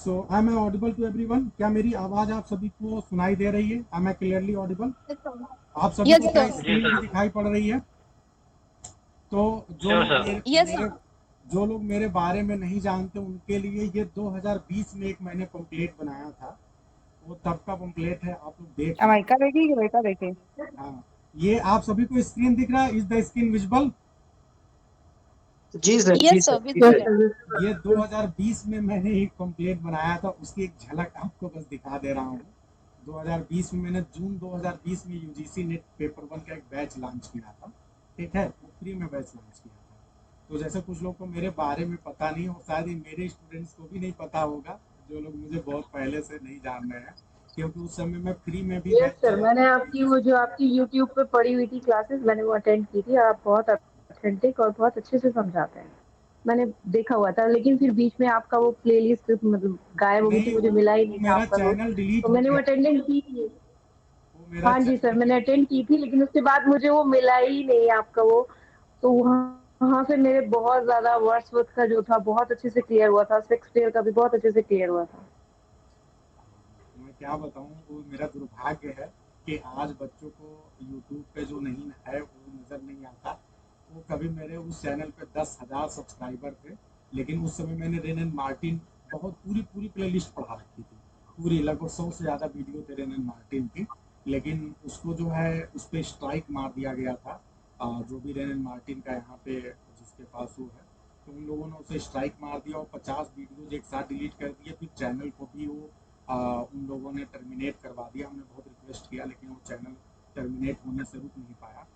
So I am audible to everyone? क्या मेरी आवाज आप सभी को सुनाई दे रही है? I am clearly Audible? आप सभी यस को क्या सर। जी स्क्रीन भी सर। दिखाई पड़ रही है? तो जो श्योर लोग सर। मेरे यस मेरे सर। जो लोग मेरे बारे में नहीं जानते उनके लिए ये 2020 में एक मैंने पंपलेट बनाया था। वो तब का पंपलेट है, आप लोग देख लीजिए। अमेरिका देखे कि बेटा देखे। हाँ, ये आप सभी को स्क्रीन दिख रहा है? Is the screen visible? जी सर, जी यस सर, सर, जी विजिबल सर। है। ये 2020 में मैंने एक पंपलेट बनाया था, उसकी एक झलक आपको बस दिखा दे रहा हूँ। 2020 में मैंने जून 2020 में यूजीसी नेट पेपर वन का एक बैच लॉन्च किया था। ठीक है, वो फ्री में बैच लॉन्च किया था। तो जैसे कुछ लोग को मेरे बारे में पता नहीं हो, शायद ही मेरे स्टूडेंट्स को भी नहीं पता होगा, जो लोग मुझे बहुत पहले से नहीं जान रहे हैं, क्योंकि उस समय मैं फ्री में भी यस बैच सर, चलाता मैंने था आपकी वो यूजीसी। जो आपकी यूट्यूब पे पड़ी हुई थी क्लासेस, मैंने वो अटेंड की थी। आप बहुत ऑथेंटिक और बहुत अच्छे से समझाते हैं। मैंने देखा हुआ था, लेकिन फिर बीच में आपका वो प्लेलिस्ट मतलब गायब हो गई थी, नहीं, मुझे वो मिला ही वो नहीं था मेरा आपका नोट। चैनल डिलीट तो हो मैंने वो गया था। अटेंडेंट की थी। वो मेरा हाँ जी सर, चैनल मैंने अटेंड की थी, लेकिन उसके बाद मुझे वो मिला ही नहीं आपका वो। तो वहाँ वहाँ से मेरे बहुत ज्यादा वर्ड्सवर्थ का जो था बहुत अच्छे से क्लियर हुआ था, शेक्सपियर का भी बहुत अच्छे से क्लियर हुआ था। मैं क्या बताऊं, वो मेरा दुर्भाग्य है कि आज बच्चों को यूट्यूब पे जो नहीं है वो नज़र नहीं आता। वो कभी मेरे उस चैनल पे 10,000 सब्सक्राइबर थे, लेकिन उस समय मैंने रेन एंड मार्टिन बहुत पूरी पूरी प्लेलिस्ट पढ़ा रखी थी। पूरी लगभग 100 से ज़्यादा वीडियो थे रेन एंड मार्टिन की। लेकिन उसको जो है उस पर स्ट्राइक मार दिया गया था। जो भी रेन एंड मार्टिन का यहाँ पे जिसके पास वो है, तो उन लोगों ने उसे स्ट्राइक मार दिया और 50 वीडियोज एक साथ डिलीट कर दिए। फिर चैनल को भी वो उन लोगों ने टर्मिनेट करवा दिया। हमने बहुत रिक्वेस्ट किया, लेकिन वो चैनल टर्मिनेट होने से रुक नहीं पाया।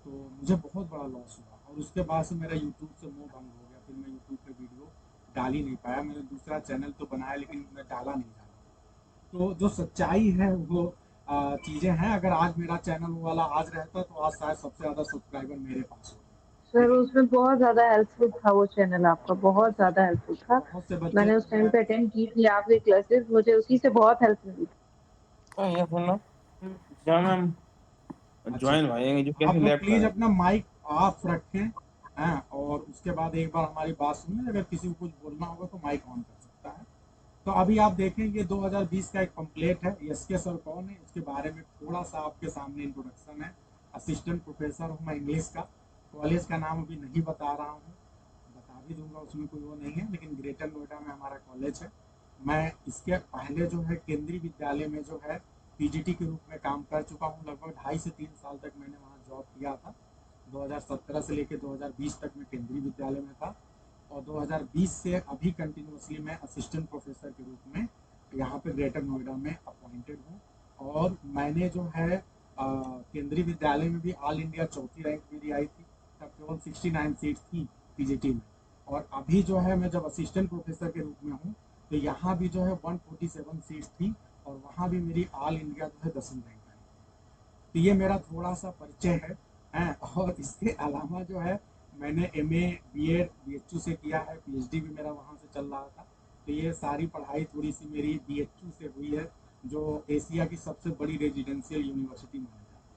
तो मुझे बहुत बड़ा लॉस हुआ और उसके बाद से मेरा यूट्यूब से मोह भंग हो गया। फिर मैं यूट्यूब पे वीडियो डाल ही नहीं पाया। मैंने दूसरा चैनल तो बनाया, लेकिन मैं डाला नहीं डाला। तो जो सच्चाई है वो चीज़ें हैं। अगर आज मेरा चैनल वो वाला आज रहता तो आज शायद सबसे ज़्यादा सब्सक्राइबर मेरे पास होते। सर लेकिन उसमें बहुत ज़्यादा हेल्पफुल था वो चैनल आपका, बहुत ज़्यादा हेल्पफुल था। बहुत से बच्चे मैंने को उस जो टाइम है, पे अटेंड की थी आपकी क्लासेस, मुझे उसी से बहुत हेल्प मिली थी। ये सुनो, जाना अच्छा, ज्वाइन भाई जो कैसे आप लोग लेफ्ट प्लीज करें। अपना माइक ऑफ रखें। हैं, और उसके बाद एक बार हमारी बात सुनिए। अगर किसी को कुछ बोलना होगा तो माइक ऑन कर सकता है। तो अभी आप देखें, ये 2020 का एक पंपलेट है। एस के सर कौन है उसके बारे में थोड़ा सा आपके सामने इंट्रोडक्शन है। असिस्टेंट प्रोफेसर हूँ मैं इंग्लिश का। कॉलेज का नाम अभी नहीं बता रहा हूँ, बता भी दूंगा, उसमें कोई वो नहीं है, लेकिन ग्रेटर नोएडा में हमारा कॉलेज है। मैं इसके पहले जो है केंद्रीय विद्यालय में जो है पीजीटी के रूप में काम कर चुका हूँ। लगभग 2.5 से 3 साल तक मैंने वहाँ जॉब किया था। 2017 से लेकर 2020 तक मैं केंद्रीय विद्यालय में था। और 2020 से अभी कंटिन्यूसली मैं असिस्टेंट प्रोफेसर के रूप में यहाँ पे ग्रेटर नोएडा में अपॉइंटेड हूँ। और मैंने जो है केंद्रीय विद्यालय में भी ऑल इंडिया चौथी रैंक मेरी आई थी। तब केवल 69 सीट्स थी पीजीटी में। और अभी जो है मैं जब असिस्टेंट प्रोफेसर के रूप में हूँ, तो यहाँ भी जो है 147 सीट्स थी। और वहाँ भी मेरी ऑल इंडिया जो है 10वीं रैंक आई थी। तो ये मेरा थोड़ा सा परिचय है। और इसके अलावा जो है मैंने एमए बीएड बीएचयू से किया है, पीएचडी भी मेरा वहाँ से चल रहा था। तो ये सारी पढ़ाई थोड़ी सी मेरी बीएचयू से हुई है, जो एशिया की सबसे बड़ी रेजिडेंशियल यूनिवर्सिटी मानी जाती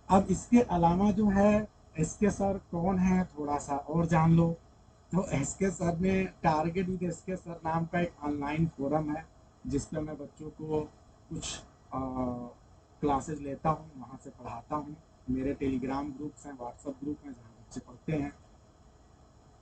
है। अब इसके अलावा जो है एस के सर कौन है थोड़ा सा और जान लो। तो एस के सर ने टारगेट विद एस के सर नाम का एक ऑनलाइन फोरम है, जिस पर मैं बच्चों को कुछ क्लासेस लेता हूँ, वहाँ से पढ़ाता हूँ। मेरे टेलीग्राम ग्रुप्स हैं, व्हाट्सएप ग्रुप हैं जहाँ बच्चे पढ़ते हैं।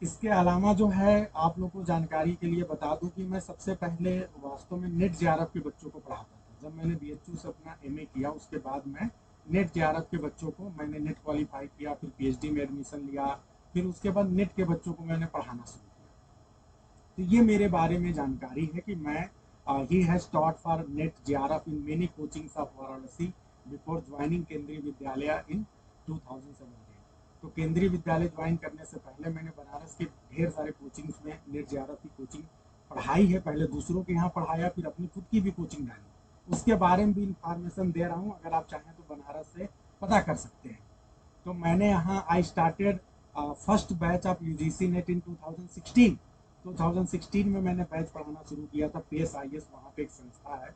इसके अलावा जो है आप लोग को जानकारी के लिए बता दूं कि मैं सबसे पहले वास्तव में नेट जेआरएफ के बच्चों को पढ़ाता था। जब मैंने बीएचयू से अपना एमए किया, उसके बाद मैं नेट जेआरएफ के बच्चों को मैंने नेट क्वालिफाई किया, फिर पीएचडी में एडमिशन लिया। फिर उसके बाद नेट के बच्चों को मैंने पढ़ाना शुरू किया। तो ये मेरे बारे में जानकारी है कि मैं he has taught for net JRF in many coachings of Varanasi before joining केंद्रीय विद्यालय इन 2017। तो केंद्रीय विद्यालय ज्वाइन करने से पहले मैंने बनारस के ढेर सारे कोचिंग्स में नेट जेआरएफ की कोचिंग पढ़ाई है। पहले दूसरों के यहाँ पढ़ाया, फिर अपनी खुद की भी कोचिंग डाली। उसके बारे में भी इंफॉर्मेशन दे रहा हूँ, अगर आप चाहें तो बनारस से पता कर सकते हैं। तो मैंने यहाँ I started first batch of UGC NET in 2016। 2016 में मैंने बैच पढ़ाना शुरू किया था। पेस आईएएस वहाँ पे एक संस्था है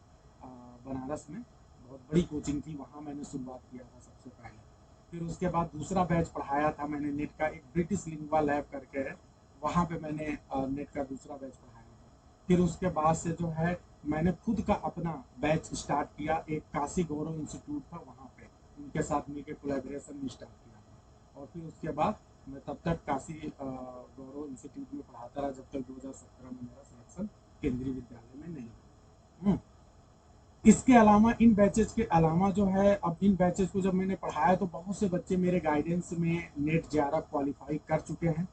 बनारस में, बहुत बड़ी कोचिंग थी, वहाँ मैंने शुरुआत किया था सबसे पहले। फिर उसके बाद दूसरा बैच पढ़ाया था मैंने नेट का, एक ब्रिटिश लिंग्वा लैब करके है, वहाँ पे मैंने नेट का दूसरा बैच पढ़ाया था। फिर उसके बाद से जो है मैंने खुद का अपना बैच स्टार्ट किया, एक काशी गौरव इंस्टीट्यूट था वहाँ पे, उनके साथ मिलकर कोलैबोरेशन में स्टार्ट किया। और फिर उसके बाद मैं तब तक काशी गौरव इंस्टीट्यूट में पढ़ाता रहा जब तक 2017 में मेरा सिलेक्शन केंद्रीय विद्यालय में नहीं हुआ। इसके अलावा इन बैचेस के अलावा जो है, अब इन बैचेस को जब मैंने पढ़ाया तो बहुत से बच्चे मेरे गाइडेंस में नेट जेआरएफ क्वालिफाई कर चुके हैं।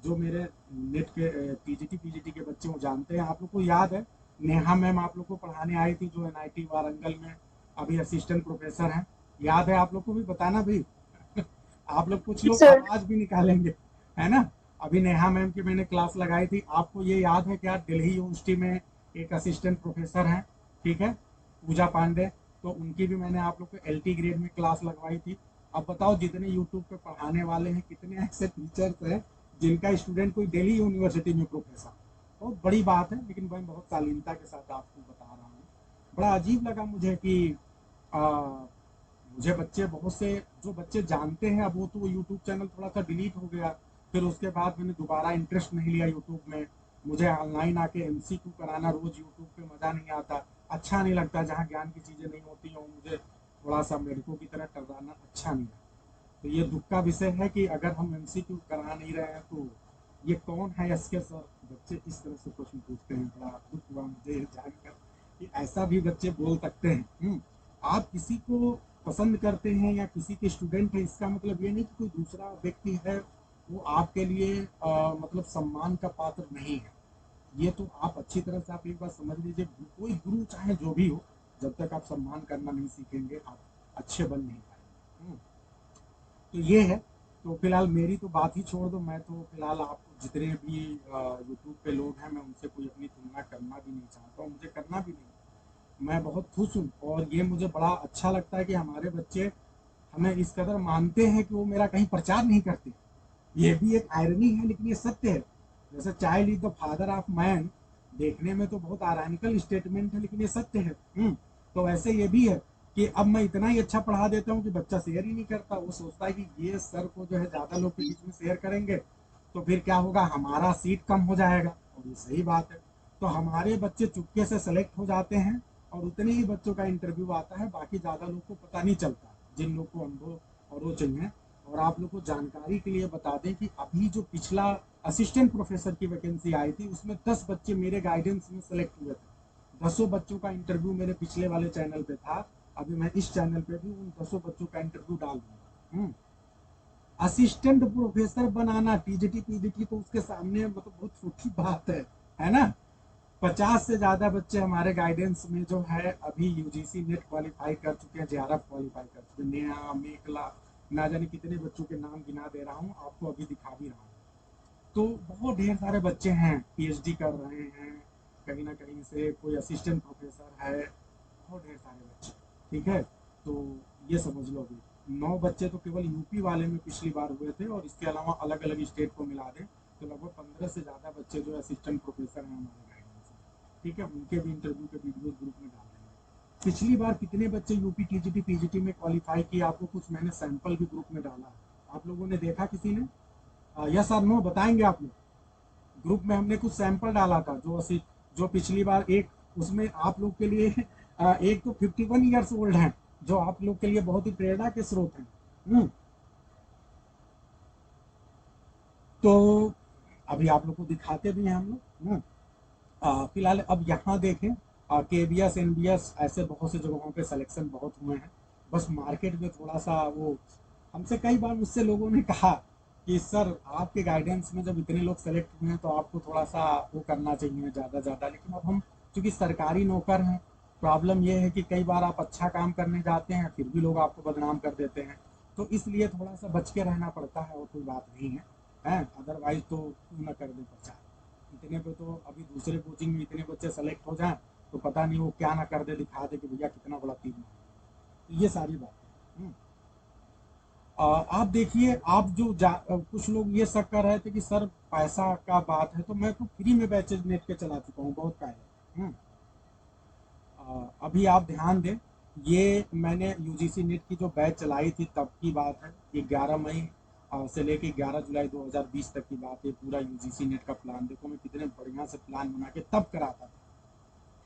जो मेरे नेट के टीजीटी पीजीटी के बच्चे वो जानते हैं। आप लोग को याद है नेहा मैम आप लोग को पढ़ाने आई थी, जो एनआईटी वारंगल में अभी असिस्टेंट प्रोफेसर हैं। याद है आप लोग को भी बताना भी आप लोग कुछ लोग सर आवाज भी निकालेंगे, है ना। अभी नेहा मैम की मैंने क्लास लगाई थी, आपको ये याद है क्या? दिल्ली यूनिवर्सिटी में एक असिस्टेंट प्रोफेसर हैं, ठीक है, पूजा पांडे। तो उनकी भी मैंने आप लोग को एलटी ग्रेड में क्लास लगवाई थी। अब बताओ जितने यूट्यूब पे पढ़ाने वाले हैं कितने ऐसे टीचर्स हैं जिनका स्टूडेंट कोई दिल्ली यूनिवर्सिटी में प्रोफेसर। बहुत बड़ी बात है, लेकिन मैं बहुत शालीनता के साथ आपको बता रहा हूँ। बड़ा अजीब लगा मुझे कि आ, मुझे बच्चे बहुत से जो बच्चे जानते हैं, अब वो तो यूट्यूब चैनल थोड़ा सा डिलीट हो गया। फिर उसके बाद मैंने दोबारा इंटरेस्ट नहीं लिया यूट्यूब में। मुझे ऑनलाइन आके एमसीक्यू कराना रोज यूट्यूब पे मज़ा नहीं आता, अच्छा नहीं लगता। जहाँ ज्ञान की चीज़ें नहीं होती हैं मुझे थोड़ा सा मेढकों की तरह टर्राना अच्छा नहीं लगता। तो ये दुख का विषय है कि अगर हम एमसीक्यू करा नहीं रहे हैं तो ये कौन है एसके सर। बच्चे इस तरह से प्रश्न पूछते हैं, बड़ा दुख हुआ मुझे जानकर कि ऐसा भी बच्चे बोल सकते हैं। आप किसी को पसंद करते हैं या किसी के स्टूडेंट है, इसका मतलब ये नहीं कि कोई दूसरा व्यक्ति है वो आपके लिए मतलब सम्मान का पात्र नहीं है। ये तो आप अच्छी तरह से आप एक बार समझ लीजिए, कोई गुरु चाहे जो भी हो, जब तक आप सम्मान करना नहीं सीखेंगे आप अच्छे बन नहीं पाएंगे। तो ये है। तो फिलहाल मेरी तो बात ही छोड़ दो, मैं तो फिलहाल आप जितने भी यूट्यूब पे लोग हैं मैं उनसे कोई अपनी तुलना करना भी नहीं चाहता हूँ, मुझे करना भी नहीं। मैं बहुत खुश हूँ और ये मुझे बड़ा अच्छा लगता है कि हमारे बच्चे हमें इस कदर मानते हैं कि वो मेरा कहीं प्रचार नहीं करते। ये भी एक आयरनी है लेकिन ये सत्य है। जैसे child is the father of man, देखने में तो बहुत आयरनिकल स्टेटमेंट है लेकिन ये सत्य है। तो वैसे ये भी है कि अब मैं इतना ही अच्छा पढ़ा देता हूँ कि बच्चा शेयर ही नहीं करता। वो सोचता है कि ये सर को जो है ज्यादा लोग के बीच में शेयर करेंगे तो फिर क्या होगा, हमारा सीट कम हो जाएगा। और ये सही बात है। तो हमारे बच्चे चुपके से सेलेक्ट हो जाते हैं और उतने ही बच्चों का इंटरव्यू आता है, बाकी ज्यादा लोग को पता नहीं चलता जिन लोग को अनुभव और वो चाहिए। और आप लोग को जानकारी के लिए बता दें कि अभी जो पिछला असिस्टेंट प्रोफेसर की वैकेंसी आई थी उसमें 10 बच्चे मेरे गाइडेंस में सेलेक्ट हुए थे। 10 बच्चों का इंटरव्यू मेरे पिछले वाले चैनल पे था। अभी मैं इस चैनल पे भी उन 10 बच्चों का इंटरव्यू डाल दूंगा। असिस्टेंट प्रोफेसर बनाना टीजीटी पीजीटी तो उसके सामने मतलब बहुत छोटी बात है ना। 50 से ज्यादा बच्चे हमारे गाइडेंस में जो है अभी यूजीसी नेट क्वालिफाई कर चुके हैं, जेआरएफ क्वालिफाई कर चुके हैं। नेहा मेघला ना जाने कितने बच्चों के नाम गिना दे रहा हूँ, आपको अभी दिखा भी रहा हूँ। तो बहुत ढेर सारे बच्चे हैं पीएचडी कर रहे हैं, कहीं ना कहीं से कोई असिस्टेंट प्रोफेसर है, बहुत ढेर सारे बच्चे। ठीक है, तो ये समझ लो अभी 9 बच्चे तो केवल यूपी वाले में पिछली बार हुए थे और इसके अलावा अलग अलग स्टेट को मिला दें तो लगभग 15 से ज़्यादा बच्चे जो असिस्टेंट प्रोफेसर हैं हमारे गाइडेंस में। ठीक है, उनके भी इंटरव्यू के वीडियोज ग्रुप में डाल देंगे। पिछली बार कितने बच्चे यूपी टीजीटी पीजीटी में क्वालिफाई किए आपको कुछ मैंने सैंपल भी ग्रुप में डाला है, आप लोगों ने देखा किसी ने? यस और नो बताएंगे आप लोग। ग्रुप में हमने कुछ सैंपल डाला था जो पिछली बार एक उसमें आप लोग के लिए एक तो 51 ईयर्स ओल्ड हैं जो आप लोग के लिए बहुत ही प्रेरणा के स्रोत हैं। तो अभी आप लोग को दिखाते भी हैं हम लोग। फिलहाल अब यहाँ देखें, केबीएस एनबीएस ऐसे बहुत से जगहों पे सिलेक्शन बहुत हुए हैं। बस मार्केट में थोड़ा सा वो, हमसे कई बार मुझसे लोगों ने कहा कि सर आपके गाइडेंस में जब इतने लोग सेलेक्ट हुए हैं तो आपको थोड़ा सा वो करना चाहिए ज़्यादा ज़्यादा। लेकिन अब हम चूंकि सरकारी नौकर हैं, प्रॉब्लम ये है कि कई बार आप अच्छा काम करने जाते हैं फिर भी लोग आपको बदनाम कर देते हैं। तो इसलिए थोड़ा सा बच के रहना पड़ता है और कोई बात नहीं है। अदरवाइज तो क्यों ना कर दे प्रचार। इतने पे तो अभी दूसरे कोचिंग में इतने बच्चे सेलेक्ट हो जाएं तो पता नहीं वो क्या ना कर दे, दिखा दे कि भैया कितना बड़ा तीर मार। तो ये सारी बात है। आप देखिए, आप जो कुछ लोग ये शक कर रहे थे कि सर पैसा का बात है, तो मैं तो फ्री में बैचेज नेट के चला चुका हूँ बहुत पहले। अभी आप ध्यान दें, ये मैंने यूजीसी नेट की जो बैच चलाई थी तब की बात है, ये 11 मई से लेके 11 जुलाई 2020 तक की बात है। पूरा यूजीसी नेट का प्लान देखो, मैं कितने बढ़िया से प्लान बना के तब कराता था,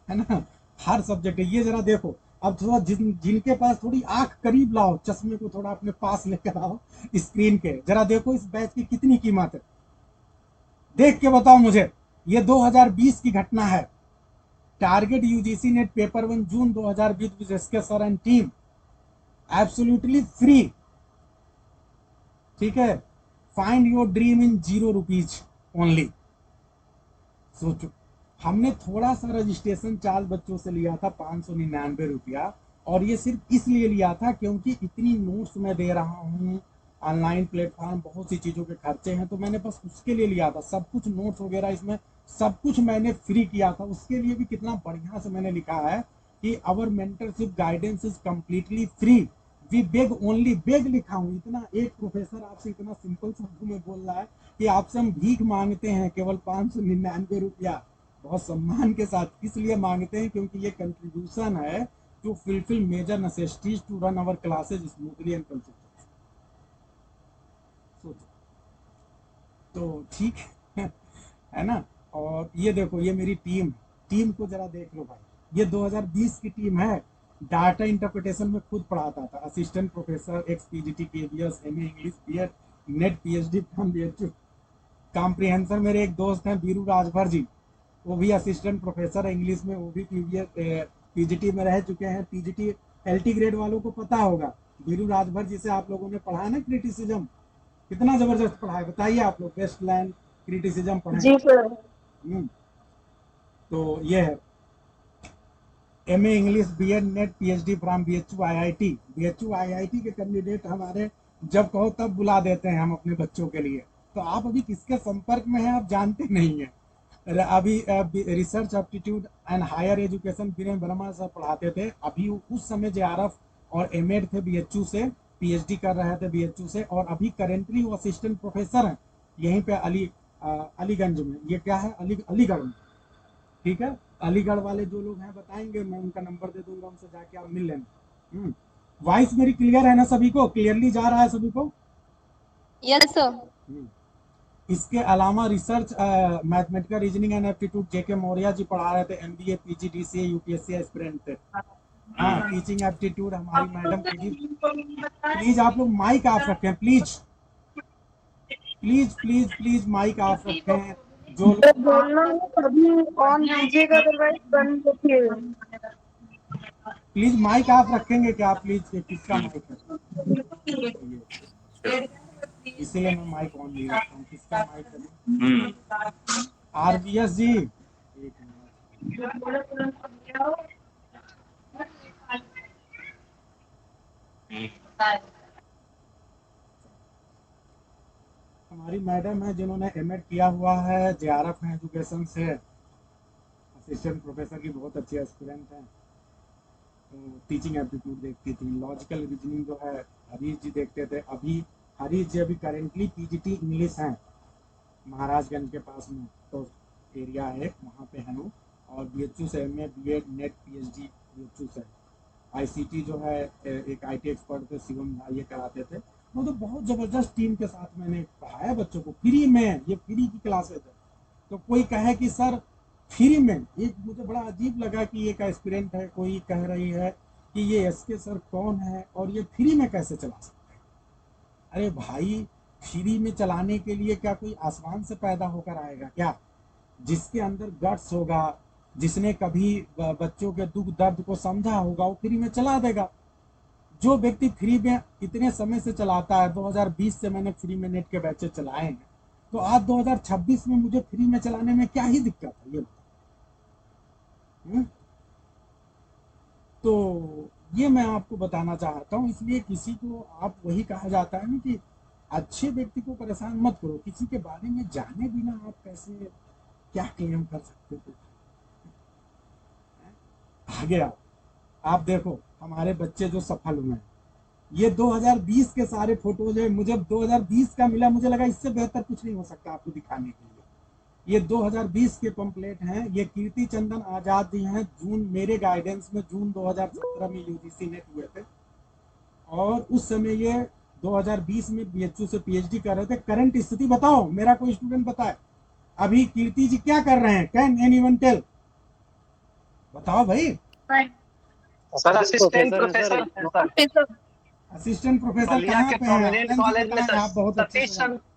है ना। हर सब्जेक्ट है। ये जरा देखो, अब थोड़ा जिनके पास थोड़ी आंख करीब लाओ, चश्मे को थोड़ा अपने पास लेकर आओ स्क्रीन के, जरा देखो इस बैच की कितनी कीमत है, देख के बताओ मुझे। ये 2020 की घटना है। Target UGC NET paper 1 June 2020 with SK sir and team, absolutely free. ठीक है, find your dream in ₹0 only. सोचो, हमने थोड़ा सा रजिस्ट्रेशन चार्ज बच्चों से लिया था, ₹599, और ये सिर्फ इसलिए लिया था क्योंकि इतनी नोट्स मैं दे रहा हूँ, ऑनलाइन प्लेटफॉर्म, बहुत सी चीज़ों के खर्चे हैं, तो मैंने बस उसके लिए लिया था। सब कुछ नोट्स वगैरह इसमें सब कुछ मैंने फ्री किया था। उसके लिए भी कितना बढ़िया से मैंने लिखा है कि our mentorship guidance is completely free, we beg only, beg लिखा हूँ। इतना एक प्रोफेसर आपसे इतना सिंपल शब्दों में बोल रहा है कि आपसे हम भीख मांगते हैं केवल ₹599, बहुत सम्मान के साथ इसलिए मांगते हैं क्योंकि ये कंट्रीब्यूशन है to fulfil major necessities to run our classes smoothly and consistently. सोचो, तो ठीक है ना। और ये देखो, ये मेरी टीम को जरा देख लो भाई, ये 2020 की टीम है। डाटा इंटरप्रिटेशन में खुद पढ़ाता था, assistant professor, ex PGT KBS, MA English, BEd NET, PhD from BHU. कॉम्प्रिहेंसर मेरे एक दोस्त हैं बीरू राजभर जी, वो भी असिस्टेंट प्रोफेसर है इंग्लिश में, वो भी पीजीटी में रह चुके हैं। पीजीटी एलटी ग्रेड वालों को पता होगा, बीरू राजभर जी से आप लोगों ने पढ़ा है ना क्रिटिसिज्म, कितना जबरदस्त पढ़ा है बताइए आप लोग, वेस्ट लैंड क्रिटिसिज्म पढ़े। जी सर। तो ये है MA English, BEd NET, PhD from BHU IIT. BHU IIT के कैंडिडेट हमारे जब कहो तब बुला देते हैं हम अपने बच्चों के लिए। तो आप अभी किसके संपर्क में हैं आप जानते नहीं हैं। अभी research aptitude and higher education Virendra Verma sir पढ़ाते थे, अभी उस समय जेआरएफ और एमएड थे बीएचयू से, पीएचडी कर रहे थे बीएचयू से, और अभी करेंटली वो असिस्टेंट प्रोफेसर हैं यहीं पे अलीगंज में। ये क्या है, अलीगढ़ में। ठीक है, अलीगढ़ वाले जो लोग हैं बताएंगे, मैं उनका नंबर दे दूंगा, उनसे जाके आप मिल लेना। वॉइस मेरी क्लियर है ना, सभी को क्लियरली जा रहा है सभी को? Yes sir. इसके अलावा research mathematical reasoning and aptitude JK Maurya ji पढ़ा रहे थे, MBA PG DCA UPSC aspirant थे। हाँ, टीचिंग एप्टीट्यूड हमारी मैडम पीडी। प्लीज आप लोग माइक ऑफ रखें, please please please please mic off रखें। जो तो बोलना है तभी ऑन कीजिएगा, अदरवाइज बंद रखिए। प्लीज माइक ऑफ रखेंगे क्या प्लीज, किसका माइक है? इसीलिए मैं माइक ऑन नहीं रखता हूँ, किसका माइक है? आरबीएस जी, एक मिनट। हमारी मैडम है जिन्होंने एमएड किया हुआ है, जेआरएफ है एजुकेशन से, असिस्टेंट प्रोफेसर की बहुत अच्छी एस्पिरेंट है। तो टीचिंग एप्टीट्यूड देखती थी, लॉजिकल रीजनिंग जो है हरीश जी देखते थे। अभी हरीश जी अभी करेंटली पीजीटी इंग्लिश हैं महाराजगंज के पास में, तो एरिया है वहाँ पे है वो, और बीएचयू से MA BEd NET PhD BHU से। आईसीटी जो है एक आईटी एक्सपर्ट थे शिवम भाई, ये कराते थे। वो तो बहुत जबरदस्त टीम के साथ मैंने पढ़ाया बच्चों को फ्री में, ये फ्री की क्लासेस है। तो कोई कहे कि सर फ्री में, एक मुझे बड़ा अजीब लगा कि एक एस्पिरेंट है, कोई कह रही है कि ये एसके सर कौन है और ये फ्री में कैसे चला सकते हैं। अरे भाई, फ्री में चलाने के लिए क्या कोई आसमान से पैदा होकर आएगा क्या? जिसके अंदर गट्स होगा, जिसने कभी बच्चों के दुख दर्द को समझा होगा, वो फ्री में चला देगा। जो व्यक्ति फ्री में इतने समय से चलाता है, 2020 से मैंने फ्री में नेट के बैचेस चलाए हैं, तो आज 2026 में मुझे फ्री में चलाने में क्या ही दिक्कत है ये? तो ये मैं आपको बताना चाहता हूँ। इसलिए किसी को आप, वही कहा जाता है ना कि अच्छे व्यक्ति को परेशान मत करो, किसी के बारे में जाने बिना आप कैसे क्या क्लेम कर सकते हो। आगे आप देखो हमारे बच्चे जो सफल हुए हैं, ये 2020 के सारे फोटोज है, मुझे 2020 का मिला, मुझे लगा इससे बेहतर कुछ नहीं हो सकता आपको दिखाने के लिए। ये 2020 के पंपलेट हैं। ये कीर्ति चंदन आजाद जी हैं, जून मेरे गाइडेंस में जून 2017 में यूजीसी नेट हुए थे, और उस समय ये 2020 में बीएचयू से पीएचडी कर रहे थे। करंट स्थिति बताओ, मेरा कोई स्टूडेंट बताए अभी कीर्ति जी क्या कर रहे हैं? Can anyone tell? बताओ भाई। सर असिस्टेंट प्रोफेसर है प्रोफेसर सर। है सर असिस्टेंट प्रोफेसर बलिया कहाँ के पे हैं? प्रोमिनेंट आनंद जी कॉलेज में बताएं, आप बहुत अच्छे से जानते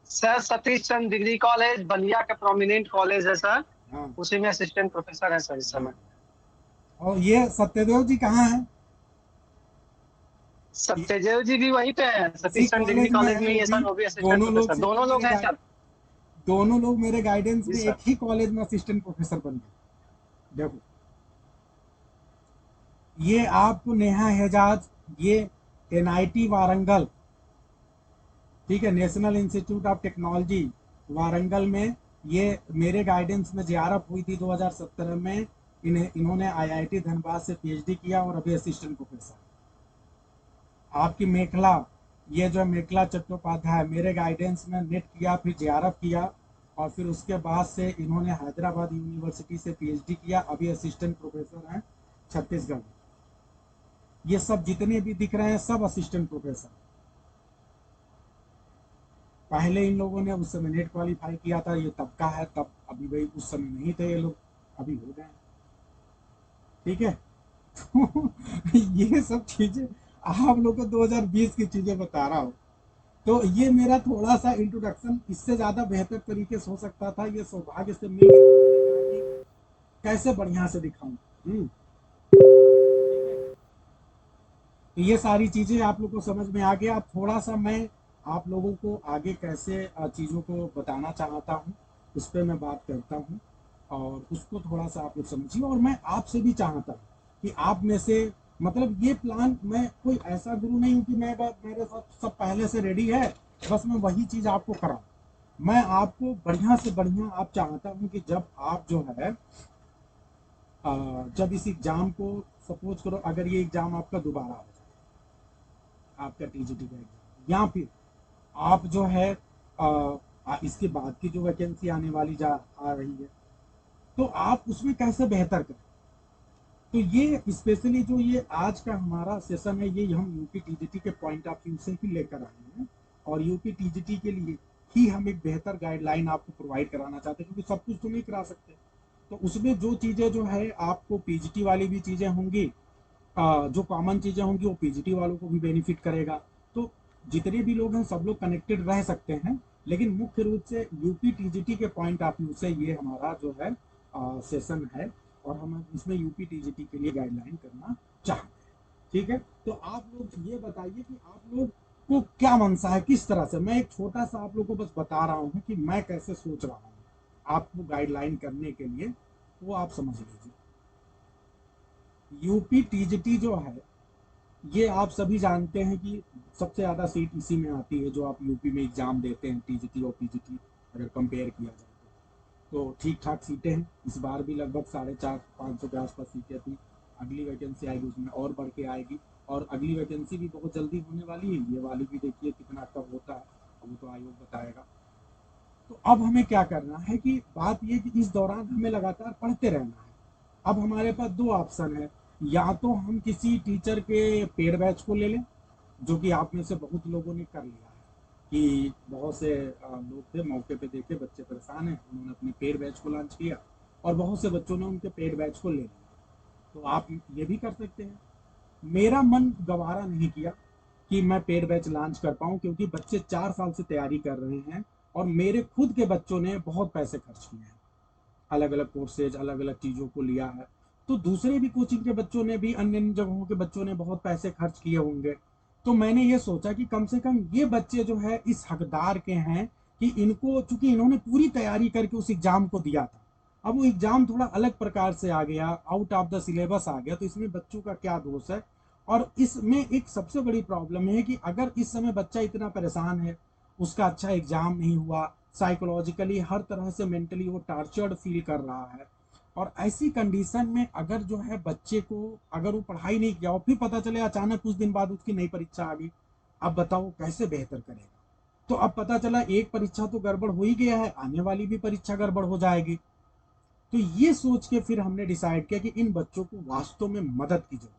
sir Satish Chandra degree college Ballia का प्रोमिनेंट कॉलेज है सर, हैं। हाँ उसी में असिस्टेंट प्रोफेसर है सर इस समय। हाँ। और ये सत्यदेव जी कहाँ हैं? सत्यदेव जी भी वहीं पे है, इसी सतीश चंद्र डिग्री कॉलेज में कॉलेज है में ही वो है भी। सर, वो भी असिस्टेंट प्रोफेसर, दोनों लोग हैं सर। दोनों लोग मेरे गाइडेंस जी में सर। एक ही कॉलेज में असिस्टेंट प्रोफेसर बन गए। देखो, ये आपको नेहा एजाज, ये एनआईटी वारंगल, ठीक है, national institute of technology Warangal में, ये मेरे गाइडेंस में जेआरएफ हुई थी 2017 में। इन्होंने आईआईटी धनबाद से पीएचडी किया और अभी असिस्टेंट प्रोफेसर। आपकी मेखला, ये जो मेखला चट्टोपाध्याय मेरे गाइडेंस में नेट किया, फिर जेआरएफ किया, और फिर उसके बाद से इन्होंने हैदराबाद यूनिवर्सिटी से पीएचडी किया, अभी असिस्टेंट प्रोफेसर हैं छत्तीसगढ़ में। ये सब जितने भी दिख रहे हैं सब असिस्टेंट प्रोफेसर। पहले इन लोगों ने उस समय नेट क्वालिफाई किया था, ये तब का है, तब अभी भाई उस समय नहीं थे ये लोग, अभी हो गए। ठीक है। तो ये सब चीजें आप लोग को 2020 की चीजें बता रहा हूँ। तो ये मेरा थोड़ा सा इंट्रोडक्शन, इससे ज्यादा बेहतर तरीके से हो सकता था, ये सौभाग्य से मिल गया कि कैसे बढ़िया से दिखाऊं। तो ये सारी चीजें आप लोग को समझ में आ गया। अब थोड़ा सा मैं आप लोगों को आगे कैसे चीजों को बताना चाहता हूँ, उस पर मैं बात करता हूँ, और उसको थोड़ा सा आप लोग समझिए। और मैं आपसे भी चाहता हूँ कि आप में से, मतलब ये प्लान, मैं कोई ऐसा गुरु नहीं हूँ कि मैं मेरे साथ सब पहले से रेडी है, बस मैं वही चीज आपको कराऊं। मैं आपको बढ़िया से बढ़िया आप चाहता हूँ कि जब आप जो है जब इस एग्जाम को, सपोज करो अगर ये एग्जाम आपका दोबारा हो जाए, आपका टीजीटी का एग्जाम, या फिर आप जो है इसके बाद की जो वैकेंसी आने वाली आ रही है, तो आप उसमें कैसे बेहतर करें। तो ये स्पेशली जो ये आज का हमारा सेशन है, ये हम यूपी टीजीटी के पॉइंट ऑफ व्यू से ही लेकर आए हैं, और यूपी टीजीटी के लिए ही हम एक बेहतर गाइडलाइन आपको प्रोवाइड कराना चाहते हैं, क्योंकि सब कुछ तो नहीं करा सकते। तो उसमें जो चीज़ें जो है आपको पीजीटी वाली भी चीज़ें होंगी, जो कॉमन चीज़ें होंगी वो पीजीटी वालों को भी बेनिफिट करेगा। तो जितने भी लोग हैं सब लोग कनेक्टेड रह सकते हैं, लेकिन मुख्य रूप से यूपी टीजीटी के पॉइंट ऑफ व्यू से ये हमारा जो है सेशन है, और हम इसमें यूपी टीजीटी के लिए गाइडलाइन करना चाहते हैं। ठीक है। तो आप लोग ये बताइए कि आप लोग को क्या मनसा है, किस तरह से। मैं एक छोटा सा आप लोग को बस बता रहा हूँ कि मैं कैसे सोच रहा हूँ आपको गाइडलाइन करने के लिए, वो आप समझ लीजिए। यूपी टीजीटी जो है, ये आप सभी जानते हैं कि सबसे ज़्यादा सीट इसी में आती है, जो आप यूपी में एग्जाम देते हैं टीजीटी और पीजीटी अगर कंपेयर किया जाए तो ठीक ठाक सीटें हैं। इस बार भी लगभग 450-500 के आसपास सीटें थी। अगली वैकेंसी आएगी उसमें और बढ़ के आएगी, और अगली वैकेंसी भी बहुत जल्दी होने वाली है। ये वाली भी देखिए कितना कब होता है, वो तो आयोग बताएगा। तो अब हमें क्या करना है कि बात ये कि इस दौरान हमें लगातार पढ़ते रहना है। अब हमारे पास दो ऑप्शन है, या तो हम किसी टीचर के पेड बैच को ले लें, जो कि आप में से बहुत लोगों ने कर लिया है, कि बहुत से लोग थे मौके पे देखे बच्चे परेशान हैं, उन्होंने अपने पेड बैच को लॉन्च किया, और बहुत से बच्चों ने उनके पेड बैच को ले लिया। तो आप ये भी कर सकते हैं। मेरा मन गवारा नहीं किया कि मैं पेड बैच लॉन्च कर पाऊँ, क्योंकि बच्चे 4 साल से तैयारी कर रहे हैं, और मेरे खुद के बच्चों ने बहुत पैसे खर्च किए हैं, अलग अलग कोर्सेज, अलग अलग चीज़ों को लिया है। तो दूसरे भी कोचिंग के बच्चों ने भी, अन्य जगहों के बच्चों ने बहुत पैसे खर्च किए होंगे। तो मैंने ये सोचा कि कम से कम ये बच्चे जो है इस हकदार के हैं कि इनको, चूंकि इन्होंने पूरी तैयारी करके उस एग्जाम को दिया था, अब वो एग्जाम थोड़ा अलग प्रकार से आ गया, आउट ऑफ द सिलेबस आ गया, तो इसमें बच्चों का क्या दोष है। और इसमें एक सबसे बड़ी प्रॉब्लम है कि अगर इस समय बच्चा इतना परेशान है, उसका अच्छा एग्जाम नहीं हुआ, साइकोलॉजिकली हर तरह से मेंटली वो टॉर्चर्ड फील कर रहा है, और ऐसी कंडीशन में अगर जो है बच्चे को, अगर वो पढ़ाई नहीं किया और फिर पता चले अचानक कुछ दिन बाद उसकी नई परीक्षा आ गई, अब बताओ कैसे बेहतर करेगा। तो अब पता चला एक परीक्षा तो गड़बड़ हो ही गया है, आने वाली भी परीक्षा गड़बड़ हो जाएगी। तो ये सोच के फिर हमने डिसाइड किया कि इन बच्चों को वास्तव में मदद की जरूरत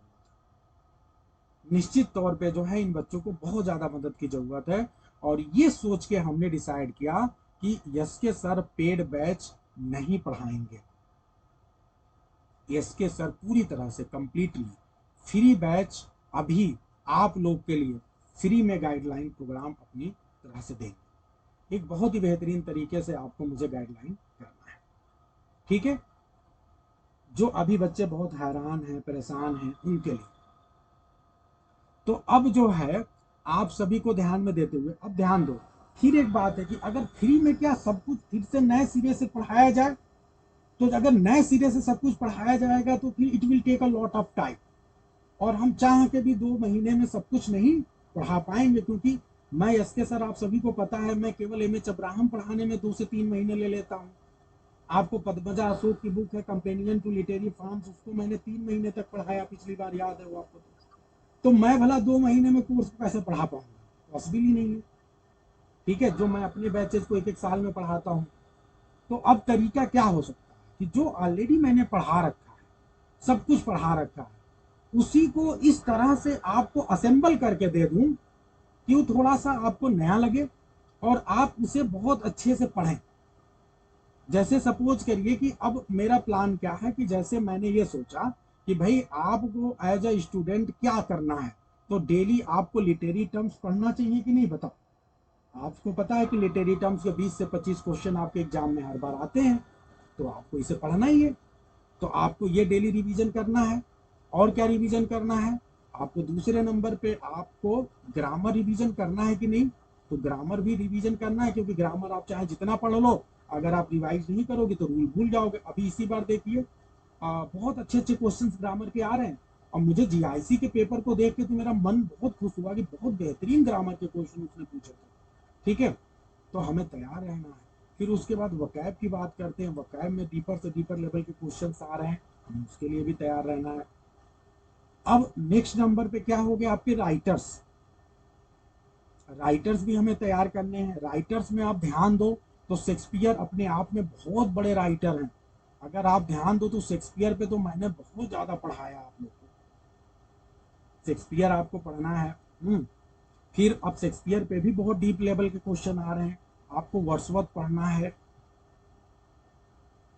है। निश्चित तौर पे जो है इन बच्चों को बहुत ज़्यादा मदद की ज़रूरत है। और ये सोच के हमने डिसाइड किया कि यस के सर पेड बैच नहीं पढ़ाएंगे। यस के सर पूरी तरह से कंप्लीटली फ्री बैच अभी आप लोग के लिए फ्री में गाइडलाइन प्रोग्राम अपनी तरह से देंगे। एक बहुत ही बेहतरीन तरीके से आपको मुझे गाइडलाइन करना है, ठीक है। जो अभी बच्चे बहुत हैरान हैं, परेशान हैं, उनके लिए तो अब जो है आप सभी को ध्यान में देते हुए अब ध्यान दो। फिर एक बात है कि अगर फ्री में क्या सब कुछ फिर से नए सिरे से पढ़ाया जाए, तो अगर नए सिरे से सब कुछ पढ़ाया जाएगा तो फिर it will take a lot of time, और हम चाह के भी 2 महीने में सब कुछ नहीं पढ़ा पाएंगे। क्योंकि मैं एसके सर, आप सभी को पता है, मैं केवल एमएच अब्राहम पढ़ाने में 2 से 3 महीने ले लेता हूँ। आपको पद्मजा अशोक की बुक है कंपेनियन टू लिटरेरी फॉर्म्स, उसको मैंने 3 महीने तक पढ़ाया पिछली बार, याद है वो आपको। तो मैं भला 2 महीने में कोर्स कैसे पढ़ा पाऊंगा? पॉसिबल ही नहीं है, ठीक है। जो मैं अपने बैचेस को 1-1 साल में पढ़ाता हूँ। तो अब तरीका क्या हो सकता है कि जो ऑलरेडी मैंने पढ़ा रखा है, सब कुछ पढ़ा रखा है, उसी को इस तरह से आपको असेंबल करके दे दूं कि वो थोड़ा सा आपको नया लगे और आप उसे बहुत अच्छे से पढ़ें। जैसे सपोज करिए कि अब मेरा प्लान क्या है कि जैसे मैंने ये सोचा कि भाई आपको एज अ स्टूडेंट क्या करना है, तो डेली आपको लिटरेरी टर्म्स पढ़ना चाहिए कि नहीं, बताओ। आपको पता है कि लिटरेरी टर्म्स के 20 से 25 क्वेश्चन आपके एग्जाम में हर बार आते हैं, तो आपको इसे पढ़ना ही है। तो आपको ये डेली रिवीजन करना है। और क्या रिवीजन करना है आपको? दूसरे नंबर पे आपको ग्रामर रिवीजन करना है कि नहीं? तो ग्रामर भी रिवीजन करना है, क्योंकि ग्रामर आप चाहे जितना पढ़ लो, अगर आप रिवाइज नहीं करोगे तो रूल भूल जाओगे। अभी इसी बार देखिए बहुत अच्छे अच्छे क्वेश्चन ग्रामर के आ रहे हैं, और मुझे जीआईसी के पेपर को देख के तो मेरा मन बहुत खुश हुआ कि बहुत बेहतरीन ग्रामर के क्वेश्चन उसने पूछे थे, ठीक है। तो हमें तैयार रहना है। फिर उसके बाद वकैब की बात करते हैं। वकैब में डीपर से डीपर लेवल के क्वेश्चंस आ रहे हैं, हमें उसके लिए भी तैयार रहना है। अब नेक्स्ट नंबर पे क्या हो गया? आपके राइटर्स। राइटर्स भी हमें तैयार करने हैं। राइटर्स में आप ध्यान दो तो शेक्सपियर अपने आप में बहुत बड़े राइटर हैं। अगर आप ध्यान दो तो शेक्सपियर पे तो मैंने बहुत ज्यादा पढ़ाया आप लोग को। शेक्सपियर आपको पढ़ना है। फिर अब शेक्सपियर पे भी बहुत डीप लेवल के क्वेश्चन आ रहे हैं। आपको वर्ड्सवर्थ पढ़ना है,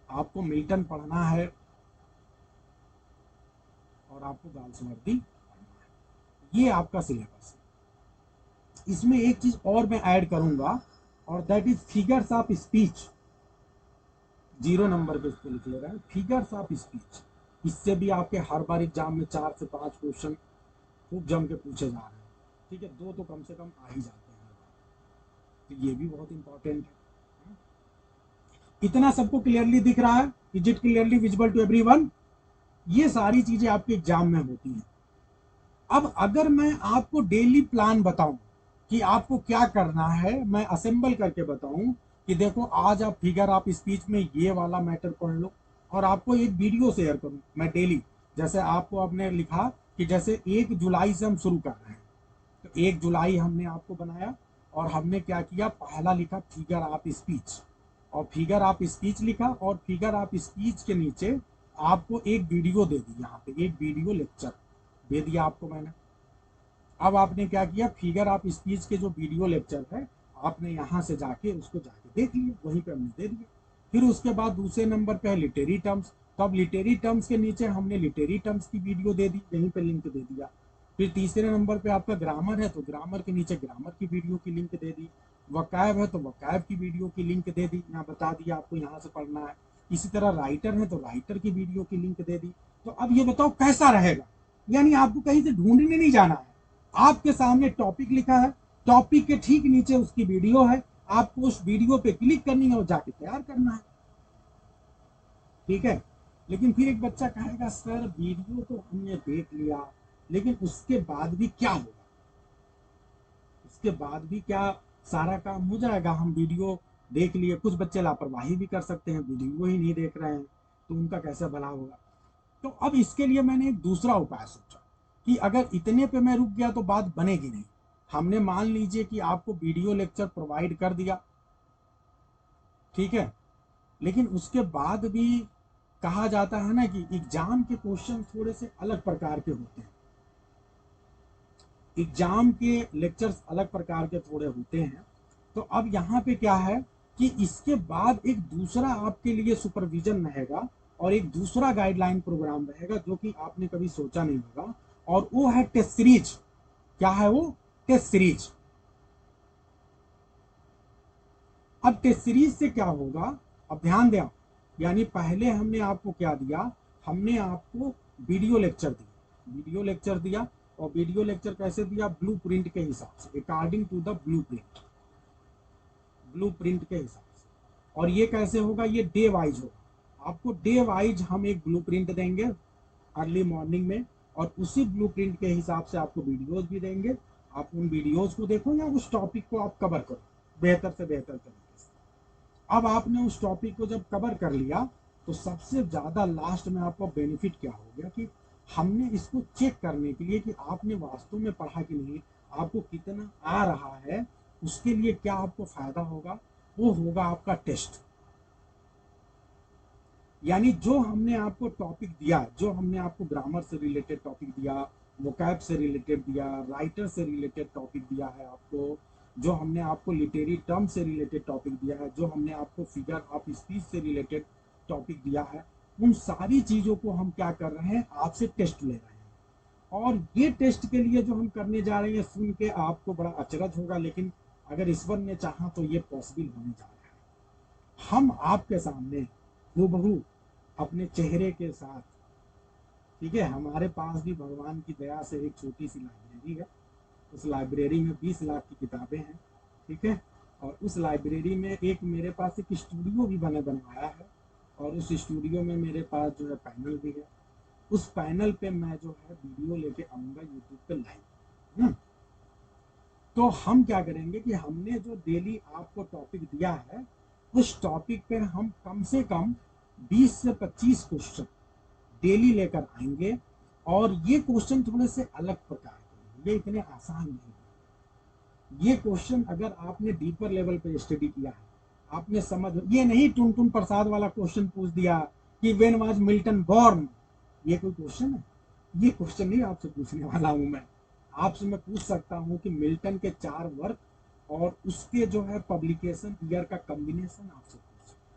आपको मिल्टन पढ़ना है, और आपको गाल्सवर्दी पढ़ना है। ये आपका सिलेबस है। इसमें एक चीज और मैं ऐड करूंगा, और that is figures of speech. 0 number पे इसको लिख ले रहा है, फिगर्स ऑफ स्पीच। इससे भी आपके हर बार एग्जाम में 4 से 5 क्वेश्चन खूब जम के पूछे जा रहे हैं, ठीक है। 2 तो कम से कम आ ही जाते हैं, तो ये भी बहुत इंपॉर्टेंट है। इतना सबको क्लियरली दिख रहा है? Is it clearly visible to everyone? ये सारी चीजें आपके एग्जाम में होती हैं। अब अगर मैं आपको डेली प्लान बताऊं कि आपको क्या करना है, मैं असेंबल करके बताऊं कि देखो आज आप फिगर ऑफ स्पीच में ये वाला मैटर पढ़ लो, और आपको एक वीडियो शेयर करूं मैं डेली। जैसे आपको आपने लिखा कि जैसे 1 जुलाई से हम शुरू कर रहे हैं, तो 1 जुलाई हमने आपको बनाया, और हमने क्या किया, पहला लिखा फिगर ऑफ स्पीच, और फिगर ऑफ स्पीच लिखा, और फिगर ऑफ स्पीच के नीचे आपको एक वीडियो दे दी, यहाँ पे एक वीडियो लेक्चर दे दिया आपको मैंने। अब आपने क्या किया, फिगर ऑफ स्पीच के जो वीडियो लेक्चर है, आपने यहाँ से जाके उसको जाके देख लिया, वहीं पे हमने दे दिया। फिर उसके बाद दूसरे नंबर पे है लिटरेरी टर्म्स। तो अब लिटरेरी टर्म्स के नीचे हमने लिटरेरी टर्म्स की वीडियो दे दी, यहीं पे लिंक दे दिया। फिर तीसरे नंबर पे आपका ग्रामर है, तो ग्रामर के नीचे ग्रामर की वीडियो की लिंक दे दी। वकैब है तो वकैब की वीडियो की लिंक दे दी, यहाँ बता दिया आपको यहाँ से पढ़ना है। इसी तरह राइटर है तो राइटर की वीडियो की लिंक दे दी। तो अब ये बताओ कैसा रहेगा? यानी आपको कहीं से ढूंढने नहीं जाना है, आपके सामने टॉपिक लिखा है, टॉपिक के ठीक नीचे उसकी वीडियो है, आपको उस वीडियो पे क्लिक करनी है और जाके तैयार करना है, ठीक है। लेकिन फिर एक बच्चा कहेगा सर वीडियो तो हमने देख लिया, लेकिन उसके बाद भी क्या होगा? उसके बाद भी क्या सारा काम हो जाएगा? हम वीडियो देख लिए, कुछ बच्चे लापरवाही भी कर सकते हैं, वीडियो ही नहीं देख रहे हैं, तो उनका कैसे भला होगा? तो अब इसके लिए मैंने एक दूसरा उपाय सोचा कि अगर इतने पे मैं रुक गया तो बात बनेगी नहीं। हमने मान लीजिए कि आपको वीडियो लेक्चर प्रोवाइड कर दिया, ठीक है, लेकिन उसके बाद भी कहा जाता है ना कि एग्जाम के क्वेश्चन थोड़े से अलग प्रकार के होते हैं। एग्जाम के लेक्चर्स अलग प्रकार के थोड़े होते हैं। तो अब यहाँ पे क्या है कि इसके बाद एक दूसरा आपके लिए सुपरविजन रहेगा और एक दूसरा गाइडलाइन प्रोग्राम रहेगा जो कि आपने कभी सोचा नहीं होगा, और वो है टेस्ट सीरीज। क्या है वो? Test series. अब टेस्ट सीरीज से क्या होगा, अब ध्यान दें, यानी पहले हमने आपको क्या दिया, हमने आपको वीडियो लेक्चर दिया, वीडियो लेक्चर दिया, और वीडियो लेक्चर कैसे दिया? ब्लू प्रिंट के हिसाब से, according to the blueprint, blueprint के हिसाब से। और ये कैसे होगा? ये डे वाइज होगा। आपको डे वाइज हम एक ब्लू प्रिंट देंगे अर्ली मॉर्निंग में, और उसी ब्लू प्रिंट के हिसाब से आपको वीडियोस भी देंगे। आप उन वीडियोस को देखो या उस टॉपिक को आप कवर करो बेहतर से बेहतर तरीके से। अब आपने उस टॉपिक को जब कवर कर लिया तो सबसे ज्यादा लास्ट में आपको बेनिफिट क्या हो गया कि हमने इसको चेक करने के लिए कि आपने वास्तव में पढ़ा कि नहीं, आपको कितना आ रहा है, उसके लिए क्या आपको फायदा होगा, वो होगा आपका टेस्ट। यानी जो हमने आपको टॉपिक दिया, जो हमने आपको ग्रामर से रिलेटेड टॉपिक दिया, वोकैब से रिलेटेड दिया, राइटर से रिलेटेड टॉपिक दिया है आपको, जो हमने आपको लिटरेरी टर्म से रिलेटेड टॉपिक दिया है, जो हमने आपको फिगर ऑफ स्पीच से रिलेटेड टॉपिक दिया है, उन सारी चीजों को हम क्या कर रहे हैं, आपसे टेस्ट ले रहे हैं। और ये टेस्ट के लिए जो हम करने जा रहे हैं, सुन के आपको बड़ा अचरज होगा, लेकिन अगर ईश्वर ने चाहा तो ये पॉसिबल होने जा रहा है। हम आपके सामने हूबहू अपने चेहरे के साथ, ठीक है, हमारे पास भी भगवान की दया से एक छोटी सी लाइब्रेरी है। उस लाइब्रेरी में 20 लाख की किताबें हैं, ठीक है, और उस लाइब्रेरी में एक मेरे पास एक स्टूडियो भी बनवाया है, और उस स्टूडियो में मेरे पास जो है पैनल भी है। उस पैनल पे मैं जो है वीडियो लेके आऊंगा यूट्यूब पे लाइव। तो हम क्या करेंगे कि हमने जो डेली आपको टॉपिक दिया है, उस टॉपिक पे हम कम से कम 20 से 25 क्वेश्चन डेली लेकर आएंगे। और ये क्वेश्चन थोड़े से अलग प्रकार के, ये इतने आसान नहीं। ये क्वेश्चन अगर आपने डीपर लेवल पे स्टडी किया है, आपने समझ, ये नहीं टुनटुन प्रसाद वाला क्वेश्चन पूछ दिया कि व्हेन वाज मिल्टन बॉर्न। ये कोई क्वेश्चन है? ये क्वेश्चन नहीं आपसे पूछने वाला हूं मैं। आपसे मैं पूछ सकता हूं कि मिल्टन के 4 वर्क और उसके जो है पब्लिकेशन ईयर का कॉम्बिनेशन आपसे पूछ सकता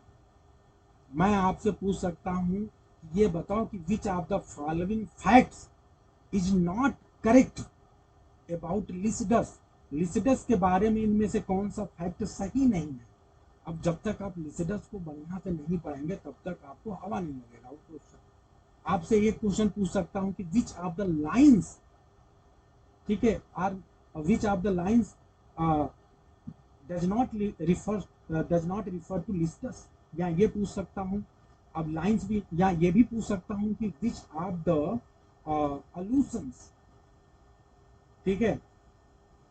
हूं। मैं आपसे पूछ सकता हूं, ये बताओ कि विच of the following facts is not correct about Lycidas. Lycidas के बारे में इनमें से कौन सा फैक्ट सही नहीं है। अब जब तक आप लिसिडस को बढ़िया से नहीं पढ़ेंगे तब तक आपको हवा नहीं लगेगा वो क्वेश्चन। आपसे एक क्वेश्चन पूछ सकता हूं कि विच ऑफ द लाइंस, ठीक है, are which of the lines does not refer to Lycidas, या ये पूछ सकता हूं। अब लाइंस भी, या ये भी पूछ सकता हूं कि विच ऑफ द allusions, ठीक है,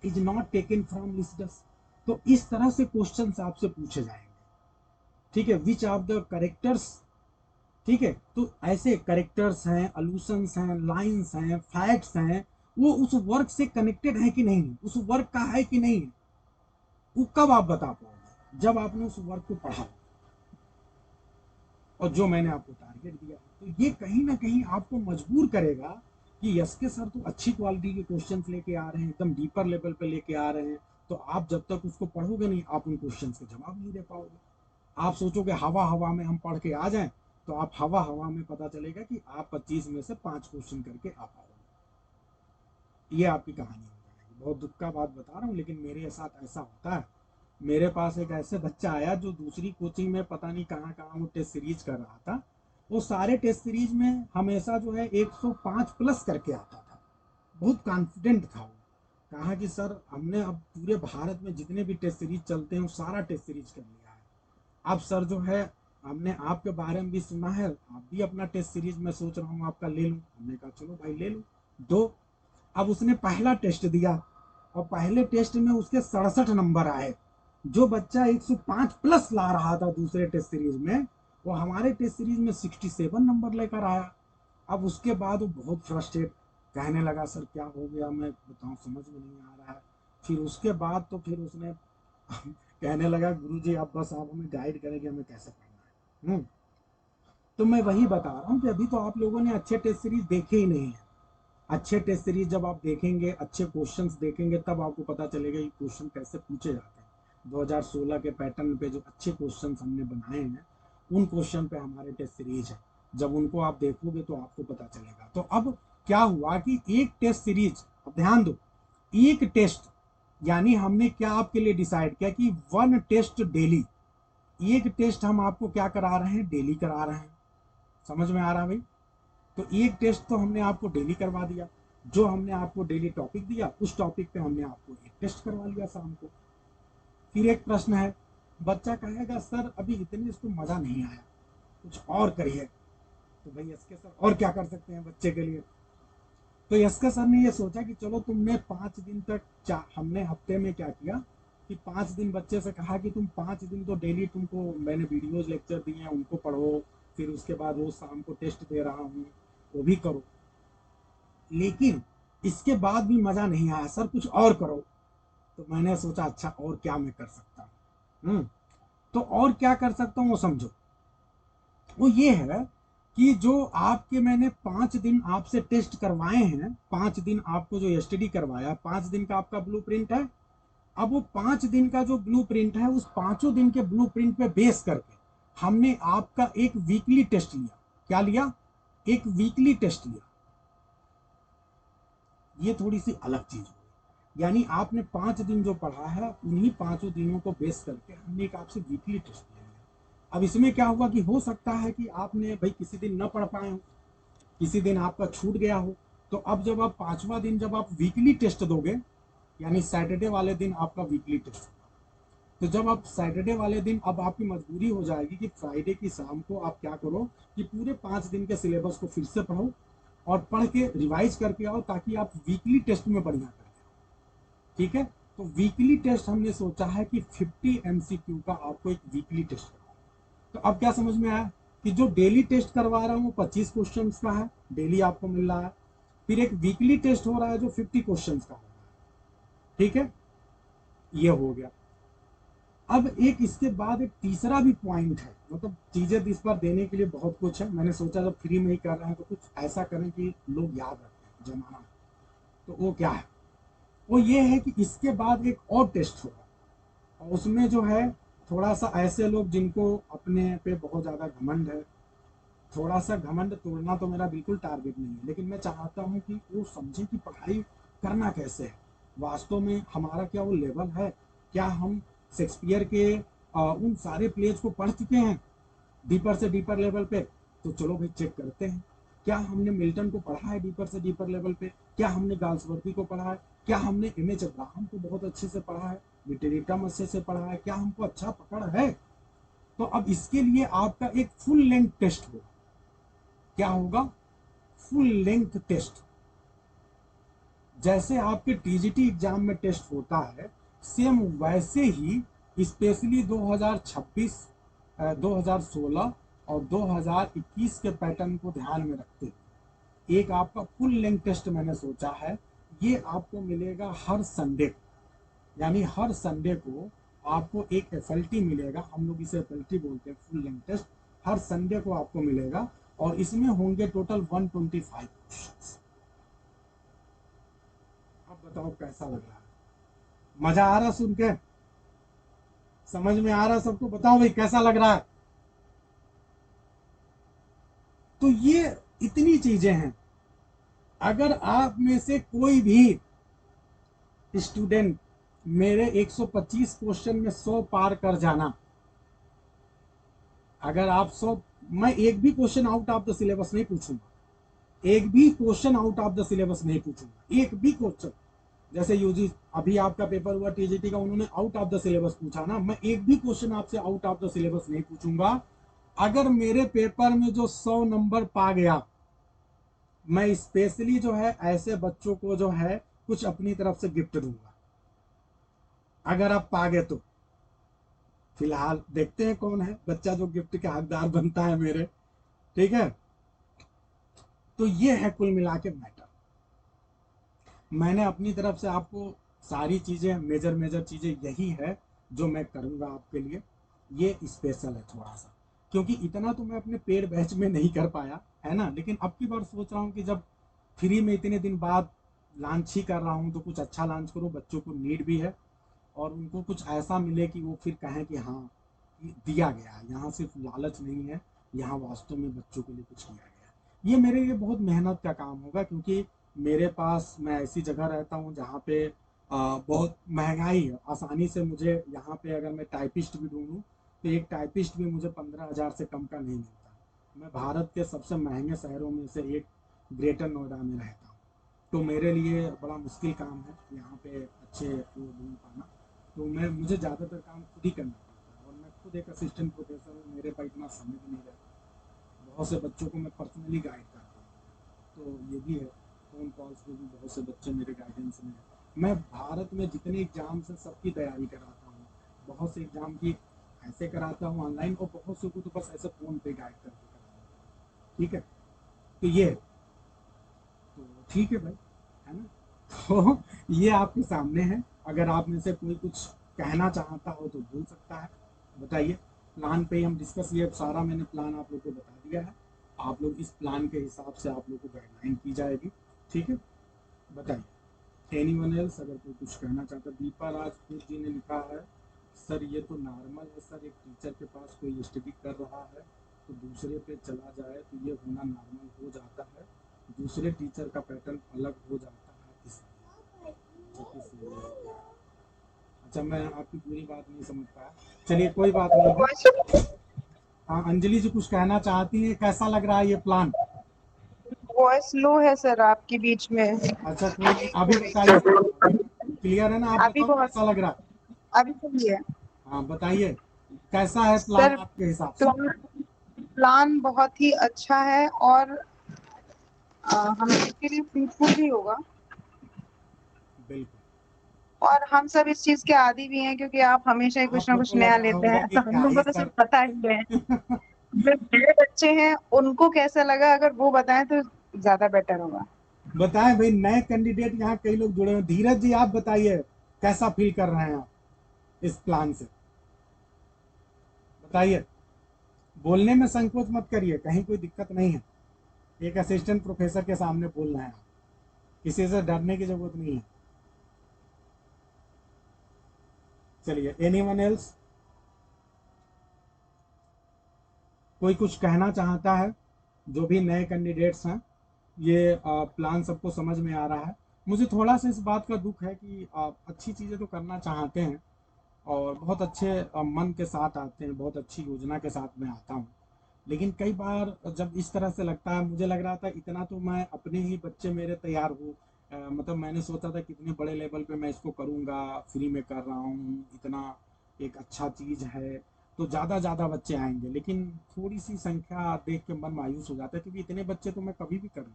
is not taken from Lycidas. तो इस तरह से क्वेश्चंस आपसे पूछे जाएंगे, ठीक है। विच ऑफ द करेक्टर्स, ठीक है, तो ऐसे करेक्टर्स हैं, अलूशंस हैं, लाइंस हैं, फैक्ट्स हैं, वो उस वर्क से कनेक्टेड है कि नहीं, उस वर्क का है कि नहीं, वो कब आप बता पाओगे? जब आपने उस वर्क को पढ़ा और जो मैंने आपको टारगेट दिया। तो ये कहीं ना कहीं आपको मजबूर करेगा कि यस के सर तो अच्छी क्वालिटी के क्वेश्चंस लेके आ रहे हैं, एकदम डीपर लेवल पे लेके आ रहे हैं। तो आप जब तक उसको पढ़ोगे नहीं, आप उन क्वेश्चंस के जवाब नहीं दे पाओगे। आप सोचोगे हवा हवा में हम पढ़ के आ जाएं, तो आप हवा हवा में पता चलेगा कि आप 25 में से 5 क्वेश्चन करके आ पाओगे। ये आपकी कहानी हो जाएगी। बहुत दुख का बात बता रहा हूँ, लेकिन मेरे साथ ऐसा होता है। मेरे पास एक ऐसे बच्चा आया जो दूसरी कोचिंग में पता नहीं कहाँ कहाँ वो टेस्ट सीरीज कर रहा था। वो सारे टेस्ट सीरीज में हमेशा जो है 105 प्लस करके आता था, बहुत कॉन्फिडेंट था वो। कहा कि सर हमने अब पूरे भारत में जितने भी टेस्ट सीरीज चलते हैं वो सारा टेस्ट सीरीज कर लिया है। अब सर जो है हमने आपके बारे में भी सुना है, आप भी अपना टेस्ट सीरीज में सोच रहा हूँ आपका ले लूँ। हमने कहा चलो भाई ले लो, दो। अब उसने पहला टेस्ट दिया और पहले टेस्ट में उसके 67 नंबर आए। जो बच्चा 105 प्लस ला रहा था दूसरे टेस्ट सीरीज में, वो हमारे टेस्ट सीरीज में 67 नंबर लेकर आया। अब उसके बाद वो बहुत फ्रस्ट्रेट, कहने लगा सर क्या हो गया, मैं बताऊं समझ में नहीं आ रहा है। फिर उसके बाद तो फिर उसने कहने लगा गुरुजी आप बस आप हमें गाइड करेंगे हमें कैसे पढ़ना है। तो मैं वही बता रहा हूँ कि अभी तो आप लोगों ने अच्छे टेस्ट सीरीज देखे ही नहीं है। अच्छे टेस्ट सीरीज जब आप देखेंगे, अच्छे क्वेश्चंस देखेंगे, तब आपको पता चलेगा ये क्वेश्चन कैसे पूछे जाते हैं। 2016 के पैटर्न पे जो अच्छे क्वेश्चंस हमने बनाए हैं, उन क्वेश्चन पे हमारे टेस्ट सीरीज है। जब उनको आप देखोगे तो आपको पता चलेगा। तो अब क्या हुआ कि एक टेस्ट सीरीज, अब ध्यान दो, एक टेस्ट, यानी हमने क्या आपके लिए डिसाइड किया कि 1 टेस्ट डेली, एक टेस्ट हम आपको क्या करा रहे हैं, डेली करा रहे हैं। समझ में आ रहा भाई? तो एक टेस्ट तो हमने आपको डेली करवा दिया, जो हमने आपको डेली टॉपिक दिया उस टॉपिक पे हमने आपको एक टेस्ट करवा लिया शाम को। फिर एक प्रश्न है, बच्चा कहेगा सर अभी इतने इसको मजा नहीं आया, कुछ और करिए। तो भाई एसके सर और क्या कर सकते हैं बच्चे के लिए? तो एसके सर ने ये सोचा कि चलो तुमने 5 दिन तक, हमने हफ्ते में क्या किया कि 5 दिन बच्चे से कहा कि तुम 5 दिन तो डेली तुमको मैंने वीडियोज लेक्चर दिए हैं उनको पढ़ो, फिर उसके बाद रोज शाम को टेस्ट दे रहा हूँ वो भी करो। लेकिन इसके बाद भी मजा नहीं आया, सर कुछ और करो। तो मैंने सोचा अच्छा और क्या मैं कर सकता हूँ। तो और क्या कर सकता हूँ वो समझो। वो ये है कि जो आपके मैंने 5 दिन आपसे टेस्ट करवाए हैं, 5 दिन आपको जो स्टडी करवाया, 5 दिन का आपका ब्लूप्रिंट है। अब वो 5 दिन का जो ब्लूप्रिंट है, उस 5 दिन के ब्लूप्रिंट पे बेस करके हमने आपका एक वीकली टेस्ट लिया। क्या लिया? एक वीकली टेस्ट लिया। ये थोड़ी सी अलग चीज हो, यानी आपने 5 दिन जो पढ़ा है उन्हीं 5 दिनों को बेस करके हमने एक आपसे वीकली टेस्ट लिया। अब इसमें क्या हुआ कि हो सकता है कि आपने भाई किसी दिन न पढ़ पाए हो, किसी दिन आपका छूट गया हो। तो अब जब आप 5वां दिन जब आप वीकली टेस्ट दोगे, यानी सैटरडे वाले दिन आपका वीकली टेस्ट होगा। तो जब आप सैटरडे वाले दिन, अब आपकी मजबूरी हो जाएगी कि फ्राइडे की शाम को आप क्या करो कि पूरे 5 दिन के सिलेबस को फिर से पढ़ो और पढ़ के रिवाइज करके आओ, ताकि आप वीकली टेस्ट में बढ़िया करें। ठीक है? तो वीकली टेस्ट हमने सोचा है कि 50 MCQ का आपको एक वीकली टेस्ट करवाओ। तो अब क्या समझ में आया कि जो डेली टेस्ट करवा रहा हूँ वो 25 क्वेश्चन का है, डेली आपको मिल रहा है। फिर एक वीकली टेस्ट हो रहा है जो 50 क्वेश्चन का हो रहा है। ठीक है? ये हो गया। अब एक इसके बाद एक तीसरा भी पॉइंट है, मतलब चीजें इस पर देने के लिए बहुत कुछ है। मैंने सोचा जब फ्री में ही कर रहे हैं तो कुछ ऐसा करें कि लोग याद रखें जमाना। तो वो क्या है? वो ये है कि इसके बाद एक और टेस्ट होगा, और उसमें जो है थोड़ा सा ऐसे लोग जिनको अपने पे बहुत ज्यादा घमंड है, थोड़ा सा घमंड तोड़ना तो मेरा बिल्कुल टारगेट नहीं है, लेकिन मैं चाहता हूँ कि वो समझे कि पढ़ाई करना कैसे है, वास्तव में हमारा क्या वो लेवल है, क्या हम शेक्सपियर के उन सारे प्लेज को पढ़ चुके हैं डीपर से डीपर लेवल पे। तो चलो भाई चेक करते हैं, क्या हमने मिल्टन को पढ़ा है डीपर से डीपर लेवल पे, क्या हमने गाल्सवर्दी को पढ़ा है, क्या हमने एमएच अब्राहम को बहुत अच्छे से पढ़ा है, लिटरेटम अच्छे से पढ़ा है, क्या हमको अच्छा पकड़ है। तो अब इसके लिए आपका एक फुल लेंथ टेस्ट होगा। क्या होगा? Full length test. जैसे आपके टीजीटी एग्जाम में टेस्ट होता है, सेम वैसे ही स्पेशली 2026, 2016 और 2021 के पैटर्न को ध्यान में रखते हुए एक आपका फुल लेंथ टेस्ट मैंने सोचा है। ये आपको मिलेगा हर संडे को, यानी हर संडे को आपको एक एफएलटी मिलेगा, हम लोग इसे एफएलटी बोलते हैं, फुल लेंथ टेस्ट। हर संडे को आपको मिलेगा और इसमें होंगे टोटल 125 क्वेश्चंस। अब बताओ कैसा लग रहा है? मजा आ रहा सुन के? समझ में आ रहा सबको? बताओ भाई कैसा लग रहा है? तो ये इतनी चीजें हैं। अगर आप में से कोई भी स्टूडेंट मेरे 125 क्वेश्चन में 100 पार कर जाना, अगर आप 100, मैं एक भी question out of the syllabus नहीं पूछूंगा, एक भी question out of the syllabus नहीं पूछूंगा, एक भी क्वेश्चन। जैसे यूजी अभी आपका पेपर हुआ टीजीटी का, उन्होंने आउट ऑफ द सिलेबस पूछा ना, मैं एक भी क्वेश्चन आपसे आउट ऑफ द सिलेबस नहीं पूछूंगा। अगर मेरे पेपर में जो 100 नंबर पा गया, मैं स्पेशली जो है ऐसे बच्चों को जो है कुछ अपनी तरफ से गिफ्ट दूंगा, अगर आप पा गए तो। फिलहाल देखते हैं कौन है बच्चा जो गिफ्ट के हकदार बनता है मेरे। ठीक है? तो ये है कुल मिला के मैटर। मैंने अपनी तरफ से आपको सारी चीजें, मेजर मेजर चीजें यही है जो मैं करूंगा आपके लिए। ये स्पेशल है थोड़ा सा, क्योंकि इतना तो मैं अपने पेड बैच में नहीं कर पाया है ना, लेकिन अब की बार सोच रहा हूँ कि जब फ्री में इतने दिन बाद लॉन्च ही कर रहा हूँ, तो कुछ अच्छा लॉन्च करो, बच्चों को नीड भी है और उनको कुछ ऐसा मिले कि वो फिर कहें कि हाँ ये दिया गया है, यहाँ सिर्फ लालच नहीं है, यहाँ वास्तव में बच्चों के लिए कुछ किया गया है। ये मेरे लिए बहुत मेहनत का काम होगा, क्योंकि मेरे पास, मैं ऐसी जगह रहता हूँ जहाँ पे बहुत महंगाई है। आसानी से मुझे यहाँ पे अगर मैं टाइपिस्ट भी ढूंढूँ तो एक टाइपिस्ट भी मुझे 15,000 से कम का नहीं मिलता। मैं भारत के सबसे महंगे शहरों में से एक ग्रेटर नोएडा में रहता हूँ, तो मेरे लिए बड़ा मुश्किल काम है यहाँ पे अच्छे वो ढूंढ पाना। तो मुझे ज़्यादातर काम खुद ही करना पड़ता है और मैं खुद एक असिस्टेंट प्रोफेसर हूँ, मेरे पास इतना समय भी नहीं रहता। बहुत से बच्चों को मैं पर्सनली गाइड करता हूँ, तो ये भी है। फ़ोन कॉल्स पे भी बहुत से बच्चे मेरे गाइडेंस में हैं। मैं भारत में जितने एग्ज़ाम्स हैं सबकी तैयारी कराता हूँ। बहुत से एग्ज़ाम की ऐसे कराता हूँ ऑनलाइन, और बहुत से को तो बस ऐसे फ़ोन पे गाइड करके करा देता हूँ। ठीक है, तो ये है। तो ठीक है भाई, है ना? तो ये आपके सामने है, अगर आप में से कोई कुछ कहना चाहता हो तो बोल सकता है, बताइए। प्लान पे ही हम डिस्कस, ये सारा मैंने प्लान आप लोग को बता दिया है, आप लोग इस प्लान के हिसाब से आप लोग को गाइडलाइन की जाएगी। ठीक है, बताइए। एनीवन एल्स अगर कोई कुछ कहना चाहता है? दीपा राजपूत जी ने लिखा है, सर ये तो नॉर्मल है सर, एक टीचर के पास कोई स्टडी कर रहा है तो दूसरे पे चला जाए तो ये होना नॉर्मल हो जाता है, दूसरे टीचर का पैटर्न अलग हो जाता है इसलिए। अच्छा, इसलिए। अच्छा, मैं आपकी पूरी बात नहीं समझ पाया, चलिए कोई बात नहीं है। हाँ, अंजलि जी कुछ कहना चाहती है, कैसा लग रहा है ये प्लान? वॉइस लो है सर आपके बीच में। अच्छा कोई नहीं, अभी बताइए, क्लियर है ना? आप अभी बताओ बहुत कैसा लग रहा है। अभी सही है हाँ बताइए, कैसा है प्लान सर। आपके हिसाब से? प्लान प्लान बहुत ही अच्छा है और हम सबके लिए फ्रूटफुल भी होगा। बिल्कुल। और हम सब इस चीज के आदी भी हैं क्योंकि आप हमेशा ही कुछ आप ना लोग कुछ को लग नया रहा लेते होगा हैं, कि तो हम क्या लोग ही को तो सर। सब पता ही है। जो नए बच्चे हैं उनको कैसा लगा, अगर वो बताएं तो ज्यादा बेटर होगा। बताएं भाई, नए कैंडिडेट यहाँ कई लोग जुड़े हैं। धीरज जी आप बताइए, कैसा फील कर रहे हैं आप इस प्लान से? बताइए, बोलने में संकोच मत करिए, कहीं कोई दिक्कत नहीं है। एक असिस्टेंट प्रोफेसर के सामने बोल रहे हैं आप, किसी से डरने की जरूरत नहीं है। चलिए, एनीवन एल्स कोई कुछ कहना चाहता है? जो भी नए कैंडिडेट्स हैं, ये प्लान सबको समझ में आ रहा है। मुझे थोड़ा सा इस बात का दुख है कि अच्छी चीज़ें तो करना चाहते हैं और बहुत अच्छे मन के साथ आते हैं, बहुत अच्छी योजना के साथ मैं आता हूँ, लेकिन कई बार जब इस तरह से लगता है, मुझे लग रहा था इतना तो मैं अपने ही बच्चे मेरे तैयार हूँ, मतलब मैंने सोचा था कितने बड़े लेवल पे मैं इसको करूँगा, फ्री में कर रहा हूँ, इतना एक अच्छा चीज़ है तो ज़्यादा बच्चे आएंगे, लेकिन थोड़ी सी संख्या देख के मन मायूस हो जाता है, क्योंकि इतने बच्चे तो मैं कभी भी कर लूँ,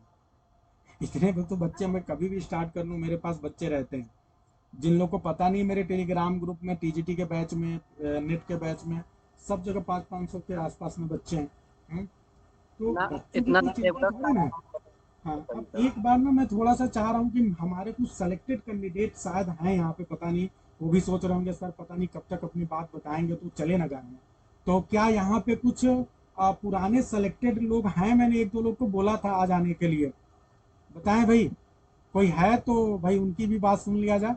इतने तो बच्चे मैं कभी भी स्टार्ट कर लूँ, मेरे पास बच्चे रहते हैं। जिन लोगों को पता नहीं, मेरे टेलीग्राम ग्रुप में, टीजीटी के बैच में, नेट के बैच में, सब जगह 500-500 के आसपास में बच्चे हैं। तो बच्चों की कोई चिंता थोड़ी ना है। हाँ, अब एक बार ना मैं थोड़ा सा चाह रहा हूँ कि हमारे कुछ सेलेक्टेड कैंडिडेट शायद हैं यहाँ पे, पता नहीं, वो भी सोच रहे होंगे सर पता नहीं कब तक अपनी बात बताएंगे तो चले ना जाएंगे। तो क्या यहाँ पे कुछ पुराने सेलेक्टेड लोग हैं? मैंने एक दो लोग को बोला था आ जाने के लिए, बताएं भाई, कोई है तो भाई उनकी भी बात सुन लिया जाए।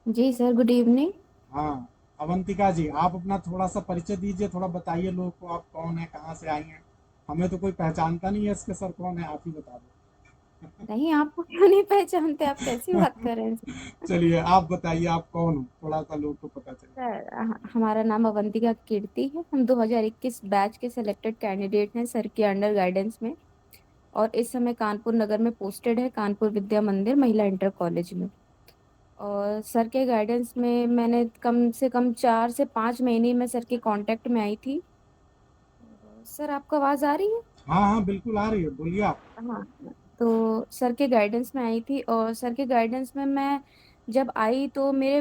जी सर, गुड इवनिंग। हाँ, अवंतिका जी आप अपना थोड़ा सा परिचय दीजिए, थोड़ा बताइए लोगों को आप कौन है, कहाँ से आई हैं। हमें तो कोई पहचानता नहीं है इसके, सर कौन है आप ही बता नहीं, आपको क्यों नहीं पहचानते? आप कैसी बात दो। कर रहे हैं चलिए आप बताइए आप कौन हो, थोड़ा सा लोग को पता चले। सर? हमारा नाम अवंतिका कीर्ति है। हम 2021 बैच के सिलेक्टेड कैंडिडेट हैं सर के अंडर गाइडेंस में, और इस समय कानपुर नगर में पोस्टेड है, कानपुर विद्या मंदिर महिला इंटर कॉलेज में। और सर के गाइडेंस में मैंने कम से कम 4 से 5 महीने में सर के कांटेक्ट में आई थी। सर आपको आवाज़ आ रही है? हाँ हाँ बिल्कुल आ रही है, बोलिए आप। हाँ, तो सर के गाइडेंस में आई थी, और सर के गाइडेंस में मैं जब आई तो मेरे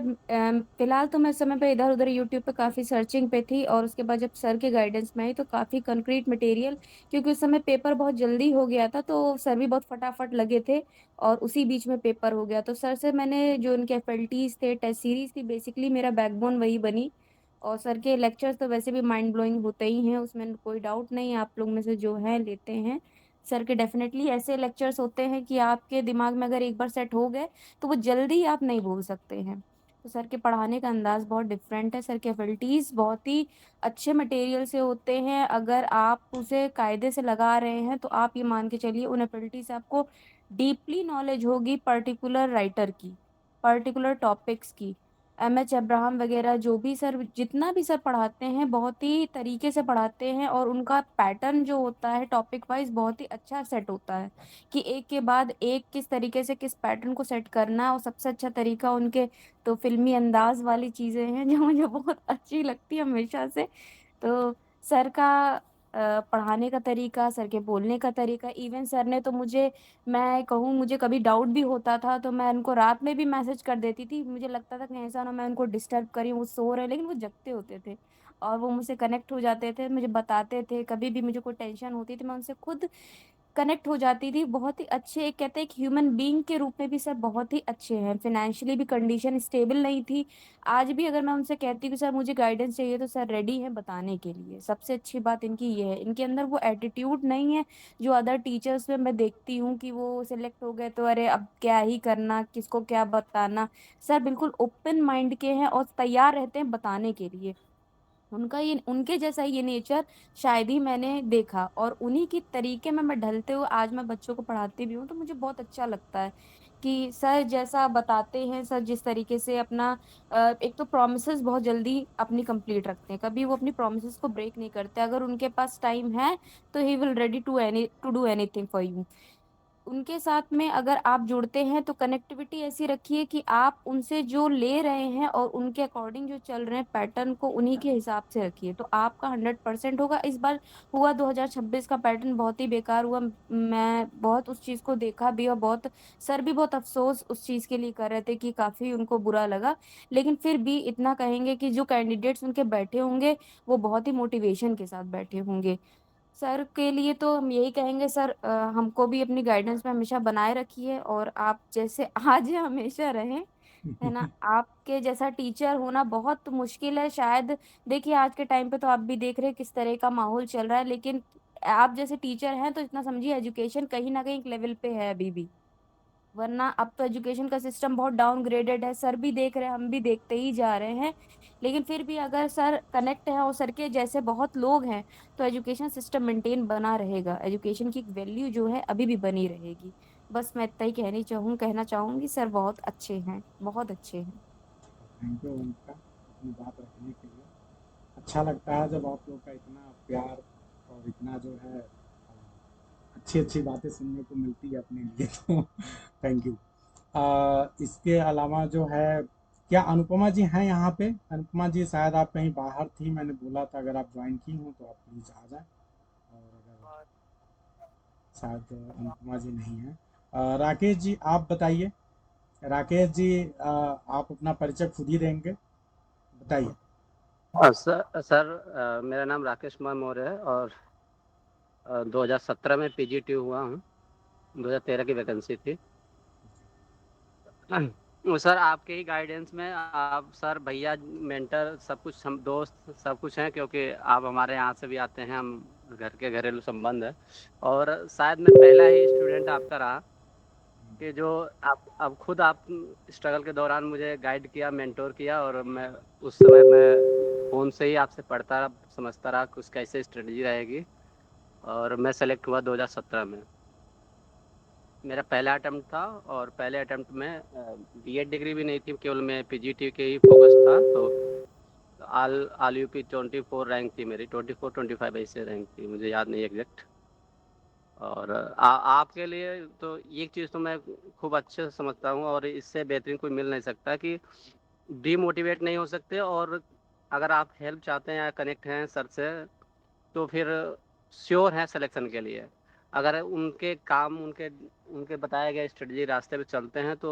फिलहाल तो मैं इस समय पे इधर उधर यूट्यूब पे काफ़ी सर्चिंग पे थी, और उसके बाद जब सर के गाइडेंस में आई तो काफ़ी कंक्रीट मटेरियल, क्योंकि उस समय पेपर बहुत जल्दी हो गया था तो सर भी बहुत फटाफट लगे थे, और उसी बीच में पेपर हो गया, तो सर से मैंने जो उनके फैकल्टीज थे, टेस्ट सीरीज थी, बेसिकली मेरा बैकबोन वही बनी। और सर के लेक्चर्स तो वैसे भी माइंड ब्लोइंग होते ही हैं, उसमें कोई डाउट नहीं, आप लोग में से जो है लेते हैं। सर के डेफिनेटली ऐसे लेक्चर्स होते हैं कि आपके दिमाग में अगर एक बार सेट हो गए तो वो जल्दी आप नहीं भूल सकते हैं। तो सर के पढ़ाने का अंदाज बहुत डिफरेंट है। सर के एबिलिटीज बहुत ही अच्छे मटेरियल से होते हैं। अगर आप उसे कायदे से लगा रहे हैं तो आप ये मान के चलिए उन एबिलिटी से आपको डीपली नॉलेज होगी पर्टिकुलर राइटर की, पर्टिकुलर टॉपिक्स की। एम एच अब्राहम वगैरह जो भी सर, जितना भी सर पढ़ाते हैं बहुत ही तरीके से पढ़ाते हैं, और उनका पैटर्न जो होता है टॉपिक वाइज बहुत ही अच्छा सेट होता है कि एक के बाद एक किस तरीके से किस पैटर्न को सेट करना है। और सबसे अच्छा तरीका उनके तो फिल्मी अंदाज वाली चीजें हैं जो मुझे बहुत अच्छी लगती है हमेशा से। तो सर का पढ़ाने का तरीका, सर के बोलने का तरीका, इवन सर ने तो मुझे, मैं कहूँ मुझे कभी डाउट भी होता था तो मैं उनको रात में भी मैसेज कर देती थी। मुझे लगता था कि ऐसा ना मैं उनको डिस्टर्ब करी, वो सो रहे, लेकिन वो जगते होते थे और वो मुझसे कनेक्ट हो जाते थे, मुझे बताते थे। कभी भी मुझे कोई टेंशन होती थी मैं उनसे खुद कनेक्ट हो जाती थी। बहुत ही अच्छे, एक कहते हैं एक ह्यूमन बीइंग के रूप में भी सर बहुत ही अच्छे हैं। फाइनेंशियली भी कंडीशन स्टेबल नहीं थी। आज भी अगर मैं उनसे कहती हूँ कि सर मुझे गाइडेंस चाहिए तो सर रेडी है बताने के लिए। सबसे अच्छी बात इनकी ये है, इनके अंदर वो एटीट्यूड नहीं है जो अदर टीचर्स में मैं देखती हूँ कि वो सिलेक्ट हो गए तो अरे अब क्या ही करना, किसको क्या बताना। सर बिल्कुल ओपन माइंड के हैं और तैयार रहते हैं बताने के लिए। उनका ये, उनके जैसा ये नेचर शायद ही मैंने देखा, और उन्हीं की तरीके में मैं ढलते हुए आज मैं बच्चों को पढ़ाती भी हूँ तो मुझे बहुत अच्छा लगता है कि सर जैसा बताते हैं, सर जिस तरीके से अपना एक तो प्रोमिसेस बहुत जल्दी अपनी कंप्लीट रखते हैं, कभी वो अपनी प्रोमिसेस को ब्रेक नहीं करते। अगर उनके पास टाइम है तो he will ready to do anything for you. उनके साथ में अगर आप जुड़ते हैं तो कनेक्टिविटी ऐसी रखिए कि आप उनसे जो ले रहे हैं और उनके अकॉर्डिंग जो चल रहे हैं पैटर्न को उन्हीं के हिसाब से रखिए तो आपका 100% होगा। इस बार हुआ 2026 का पैटर्न बहुत ही बेकार हुआ। मैं बहुत उस चीज को देखा भी और बहुत, सर भी बहुत अफसोस उस चीज के लिए कर रहे थे कि काफी उनको बुरा लगा। लेकिन फिर भी इतना कहेंगे कि जो कैंडिडेट्स उनके बैठे होंगे वो बहुत ही मोटिवेशन के साथ बैठे होंगे। सर के लिए तो हम यही कहेंगे सर, हमको भी अपनी गाइडेंस में हमेशा बनाए रखिए और आप जैसे आज है हमेशा रहें, है ना। आपके जैसा टीचर होना बहुत मुश्किल है शायद। देखिए आज के टाइम पे तो आप भी देख रहे हैं किस तरह का माहौल चल रहा है, लेकिन आप जैसे टीचर हैं तो इतना समझिए एजुकेशन कहीं ना कहीं एक लेवल पे है अभी भी। वरना अब तो एजुकेशन का सिस्टम बहुत डाउनग्रेडेड है, सर भी देख रहे हैं, हम भी देखते ही जा रहे हैं। लेकिन फिर भी अगर सर कनेक्ट है और सर के जैसे बहुत लोग हैं तो एजुकेशन सिस्टम मेंटेन बना रहेगा, एजुकेशन की वैल्यू जो है अभी भी बनी रहेगी। बस मैं इतना ही कहना चाहूंगी सर बहुत अच्छे हैं, बहुत अच्छे हैं। थैंक यू उनका अपनी बात रखने के लिए। अच्छा लगता है जब आप लोग का इतना प्यार और इतना जो है अच्छी अच्छी बातें सुनने को मिलती है अपने लिए तो थैंक यू। इसके अलावा जो है, क्या अनुपमा जी हैं यहाँ पे? अनुपमा जी शायद आप कहीं बाहर थी, मैंने बोला था अगर आप ज्वाइन की हो तो आप प्लीज़ आ जाएं। और अगर शायद अनुपमा जी नहीं हैं, राकेश जी आप बताइए। राकेश जी आप अपना परिचय खुद ही देंगे, बताइए। सर मेरा नाम राकेश कुमार मौर्य है और 2017 में पीजीटी हुआ हूँ। 2013 की वैकेंसी थी। सर आपके ही गाइडेंस में आप सर भैया मेंटर सब कुछ, हम दोस्त सब कुछ हैं, क्योंकि आप हमारे यहाँ से भी आते हैं, हम घर के घरेलू संबंध है। और शायद मैं पहला ही स्टूडेंट आपका रहा कि जो आप खुद आप स्ट्रगल के दौरान मुझे गाइड किया, मेंटोर किया, और मैं उस समय मैं फ़ोन से ही आपसे पढ़ता रहा, समझता रहा कुछ कैसे स्ट्रेटजी रहेगी, और मैं सेलेक्ट हुआ 2017 में। मेरा पहला अटेम्प्ट था और पहले अटेम्प्ट में बीएड डिग्री भी नहीं थी, केवल मैं पीजीटी के ही फोकस था। तो आल यूपी 24 रैंक थी मेरी, 24-25 ऐसे रैंक थी, मुझे याद नहीं एग्जैक्ट। और आपके लिए तो एक चीज़ तो मैं खूब अच्छे से समझता हूँ, और इससे बेहतरीन कोई मिल नहीं सकता कि डीमोटिवेट नहीं हो सकते। और अगर आप हेल्प चाहते हैं या कनेक्ट हैं सर से तो फिर श्योर है सिलेक्शन के लिए। अगर उनके काम, उनके उनके बताए गए स्ट्रेटजी रास्ते पे चलते हैं तो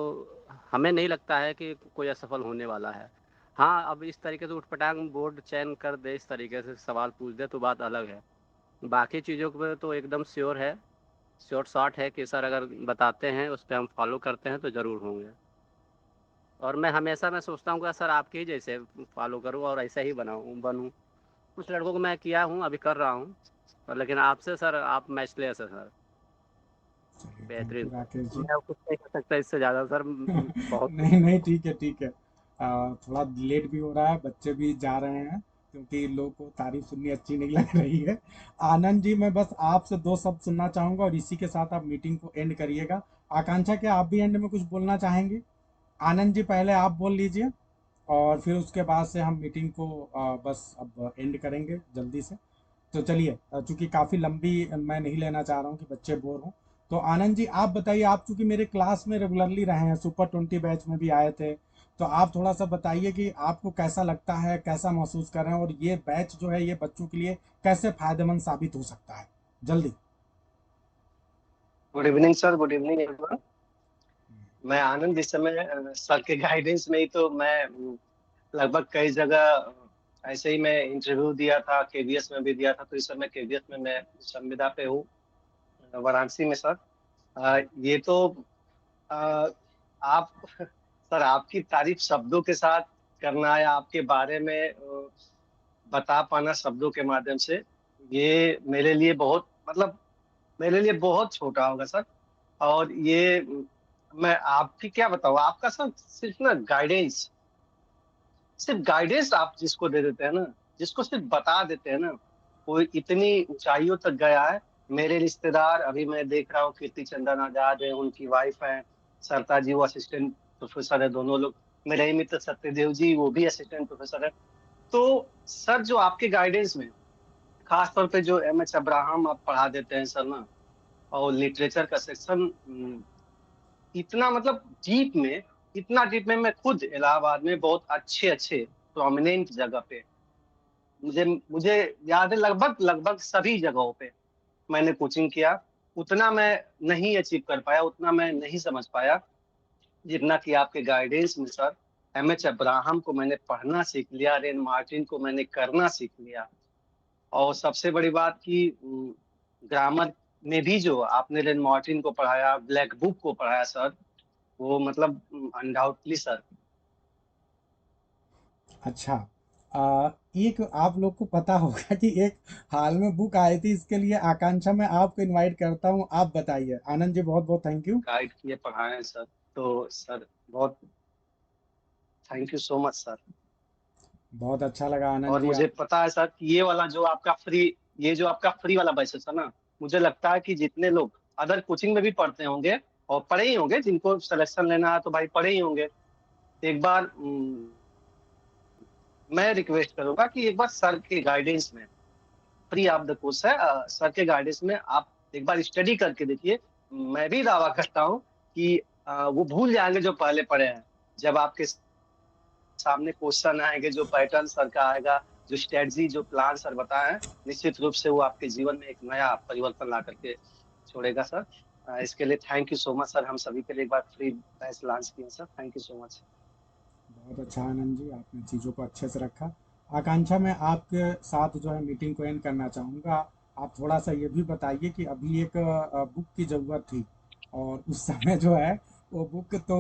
हमें नहीं लगता है कि कोई असफल होने वाला है। हाँ, अब इस तरीके से उठपटांग बोर्ड चयन कर दे, इस तरीके से सवाल पूछ दे तो बात अलग है। बाकी चीज़ों पे तो एकदम श्योर है, श्योर शॉट है कि सर अगर बताते हैं उस पर हम फॉलो करते हैं तो ज़रूर होंगे। और मैं हमेशा मैं सोचता हूँ कि सर आपके ही जैसे फॉलो करूँ और ऐसा ही बनूँ। कुछ लड़कों को मैं किया हूँ, अभी कर रहा हूँ, पर लेकिन आपसे सर आप मैचलेस है सर। चलिए, थैंक यू बेहतरीन सर। राकेश जी। मैं अब कुछ नहीं कर सकता इससे ज़्यादा सर, बहुत नहीं नहीं, ठीक है ठीक है। थोड़ा लेट भी हो रहा है, बच्चे भी जा रहे हैं, क्योंकि लोगों को तारीफ सुननी अच्छी नहीं लग रही है। आनंद जी, मैं बस आपसे दो शब्द सुनना चाहूंगा और इसी के साथ आप मीटिंग को एंड करिएगा। आकांक्षा, क्या आप भी एंड में कुछ बोलना चाहेंगे? आनंद जी, पहले आप बोल लीजिए और फिर उसके बाद से हम मीटिंग को बस अब एंड करेंगे जल्दी से। तो चलिए, चूंकि काफ़ी लंबी मैं नहीं लेना चाह रहा हूँ कि बच्चे बोर हों। तो आनंद जी, आप बताइए, आप चूंकि मेरे क्लास में रेगुलरली रहे हैं, सुपर 20 बैच में भी आए थे, तो आप थोड़ा सा बताइए कि आपको कैसा लगता है, कैसा महसूस कर रहे हैं, और ये बैच जो है ये बच्चों के लिए कैसे फायदेमंद साबित हो सकता है, जल्दी। Good evening sir, good evening everyone. मैं आनंद, इस समय सर के गाइडेंस में ही तो मैं लगभग कई जगह ऐसे ही मैं इंटरव्यू दिया था, केवीएस में भी दिया था, तो इस समय केवीएस में मैं संविदा पे हूँ, वाराणसी में सर। ये तो अ, आप सर, आपकी तारीफ शब्दों के साथ करना या आपके बारे में बता पाना शब्दों के माध्यम से, ये मेरे लिए बहुत, मतलब मेरे लिए बहुत छोटा होगा सर। और ये मैं आपकी क्या बताऊँ, आपका सर सिर्फ ना गाइडेंस, सिर्फ गाइडेंस आप जिसको दे देते हैं ना, जिसको सिर्फ बता देते हैं ना, वो इतनी ऊंचाइयों तक गया है। मेरे रिश्तेदार, अभी मैं देख रहा हूँ, कीर्ति चंदन आजाद है, उनकी वाइफ है, सरता जी वो असिस्टेंट प्रोफेसर है, दोनों लोग। मेरे ही मित्र सत्यदेव जी, वो भी असिस्टेंट प्रोफेसर है। तो सर, जो आपके गाइडेंस में खास तौर पे जो एम एच अब्राहम आप पढ़ा देते हैं सर ना, और लिटरेचर का सेक्शन, इतना मतलब डीप में, इतना डीप में, मैं खुद इलाहाबाद में बहुत अच्छे अच्छे प्रोमिनेंट जगह पे, मुझे मुझे याद है, लगभग लगभग सभी जगहों पे मैंने कोचिंग किया। उतना मैं नहीं अचीव कर पाया, उतना मैं नहीं समझ पाया, जितना कि आपके गाइडेंस में सर। एम एच अब्राहम को मैंने पढ़ना सीख लिया, रेन मार्टिन को मैंने करना सीख लिया। और सबसे बड़ी बात कि ग्रामर में भी जो आपने रेन मार्टिन को पढ़ाया, ब्लैक बुक को पढ़ाया सर, वो मतलब अनडाउटली सर। अच्छा, एक आप लोग को पता होगा कि एक हाल में बुक आई थी, इसके लिए आकांक्षा मैं आपको इनवाइट करता हूँ, आप बताइए। आनंद जी, बहुत बहुत थैंक यू। गाइड किए, पढ़ाए हैं सर। तो सर, बहुत thank you so much sir. बहुत अच्छा लगा आनंद और जी मुझे आप। पता है सर कि ये वाला जो आपका फ्री, ये जो आपका फ्री वाला बैच है सर ना, मुझे लगता है कि जितने लोग अदर कोचिंग में भी पढ़ते होंगे और पढ़े ही होंगे, जिनको सिलेक्शन लेना है तो भाई पढ़े ही होंगे, एक बार मैं रिक्वेस्ट करूंगा कि एक बार सर के गाइडेंस में, फ्री ऑफ द कोर्स है, सर के गाइडेंस में आप एक बार स्टडी करके देखिए। मैं भी दावा करता हूँ कि वो भूल जाएंगे जो पहले पढ़े हैं। जब आपके सामने क्वेश्चन आएंगे, जो पैटर्न सर का आएगा, जो स्ट्रेटजी, जो प्लान सर बताए हैं, निश्चित रूप से वो आपके जीवन में एक नया परिवर्तन ला करके छोड़ेगा सर। इसके लिए thank you so much sir. हम सभी के लिए एक बार फ्री बैच लॉन्च किए sir. Thank you so much. बहुत अच्छा आनंद जी, आपने चीज़ों को अच्छे से रखा। आकांक्षा, मैं आपके साथ जो है मीटिंग को एंड करना चाहूँगा। आप थोड़ा सा ये भी बताइए कि अभी एक बुक की ज़रूरत थी, और उस समय जो है वो बुक तो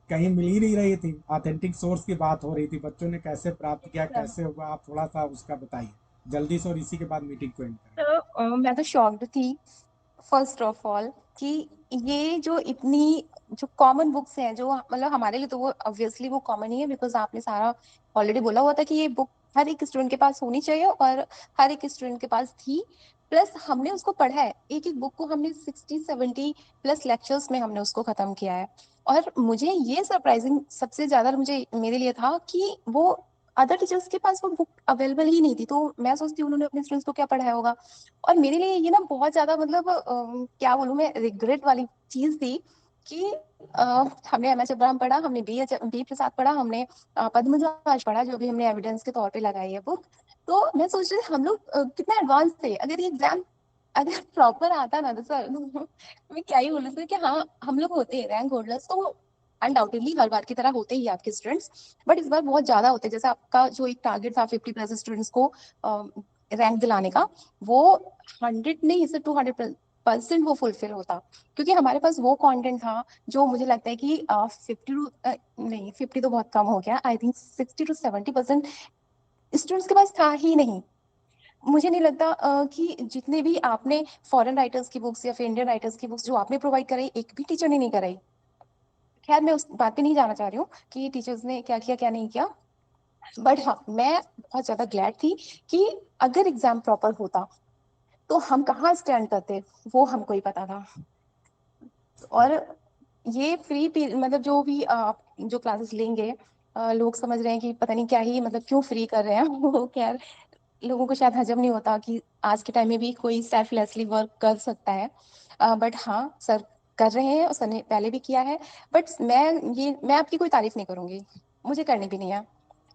कहीं मिल ही नहीं रही थी, ऑथेंटिक सोर्स की बात हो रही थी, बच्चों ने कैसे प्राप्त किया, कैसे हुआ, आप थोड़ा सा उसका बताइए जल्दी से, और इसी के बाद मीटिंग को एंड करेंगे। तो मैं तो शॉक्ड थी फर्स्ट ऑफ ऑल कि ये जो इतनी जो कॉमन बुक्स हैं, जो मतलब हमारे लिए तो वो ऑब्वियसली वो कॉमन ही है, बिकॉज आपने सारा ऑलरेडी बोला हुआ था कि ये बुक हर एक स्टूडेंट के पास होनी चाहिए, और हर एक स्टूडेंट के पास थी। प्लस हमने उसको पढ़ा है, एक एक बुक को हमने 60-70 प्लस लेक्चर्स में हमने उसको खत्म किया है। और मुझे ये सरप्राइजिंग सबसे ज्यादा मुझे मेरे लिए था कि वो अदर टीचर्स के पास वो बुक अवेलेबल ही नहीं थी। तो मैं सोचती हूँ उन्होंने अपने स्टूडेंट्स को क्या पढ़ाया होगा। और मेरे लिए ये ना बहुत ज्यादा मतलब क्या बोलूं मैं, रिग्रेट वाली चीज थी कि हमने एम एच अब्राहम पढ़ा, हमने बी प्रसाद पढ़ा, हमने पद्मजाज पढ़ा, जो भी हमने एविडेंस के तौर पे लगाई है बुक। तो मैं सोच रही थी हम लोग कितना एडवांस थे। अगर ये एग्जाम अगर प्रॉपर आता ना तो सर मैं क्या ही बोलूं सर कि हाँ हम लोग होते हैं रैंक होल्डर्स, तो अनडाउटेडली हर बार की तरह होते ही आपके स्टूडेंट्स, बट इस बार बहुत ज्यादा होते हैं। जैसे आपका जो एक टारगेट था 50 प्लस स्टूडेंट्स को रैंक दिलाने का, वो 100 नहीं से 200% वो फुलफिल होता, क्योंकि हमारे पास वो कंटेंट था जो मुझे लगता है कि नहीं 50 तो बहुत कम हो गया, आई थिंक 60-70% स्टूडेंट्स के पास था ही नहीं। मुझे नहीं लगता कि जितने भी आपने फॉरेन राइटर्स की बुक्स या फिर इंडियन राइटर्स की बुक्स जो आपने प्रोवाइड कराई, एक भी टीचर ने नहीं कराई। खैर मैं उस बात पे नहीं जाना चाह रही हूँ कि टीचर्स ने क्या किया क्या नहीं किया, बट हाँ मैं बहुत ज्यादा ग्लैड थी कि अगर एग्जाम प्रॉपर होता तो हम कहाँ स्टैंड करते वो हमको ही पता था। और ये मतलब जो भी आप जो क्लासेस लेंगे, लोग समझ रहे हैं कि पता नहीं क्या ही मतलब क्यों फ्री कर रहे हैं वो खैर लोगों को शायद हजम नहीं होता कि आज के टाइम में भी कोई सेल्फलेसली वर्क कर सकता है। बट हाँ सर कर रहे हैं और सर ने पहले भी किया है। बट मैं आपकी कोई तारीफ नहीं करूंगी, मुझे करनी भी नहीं है।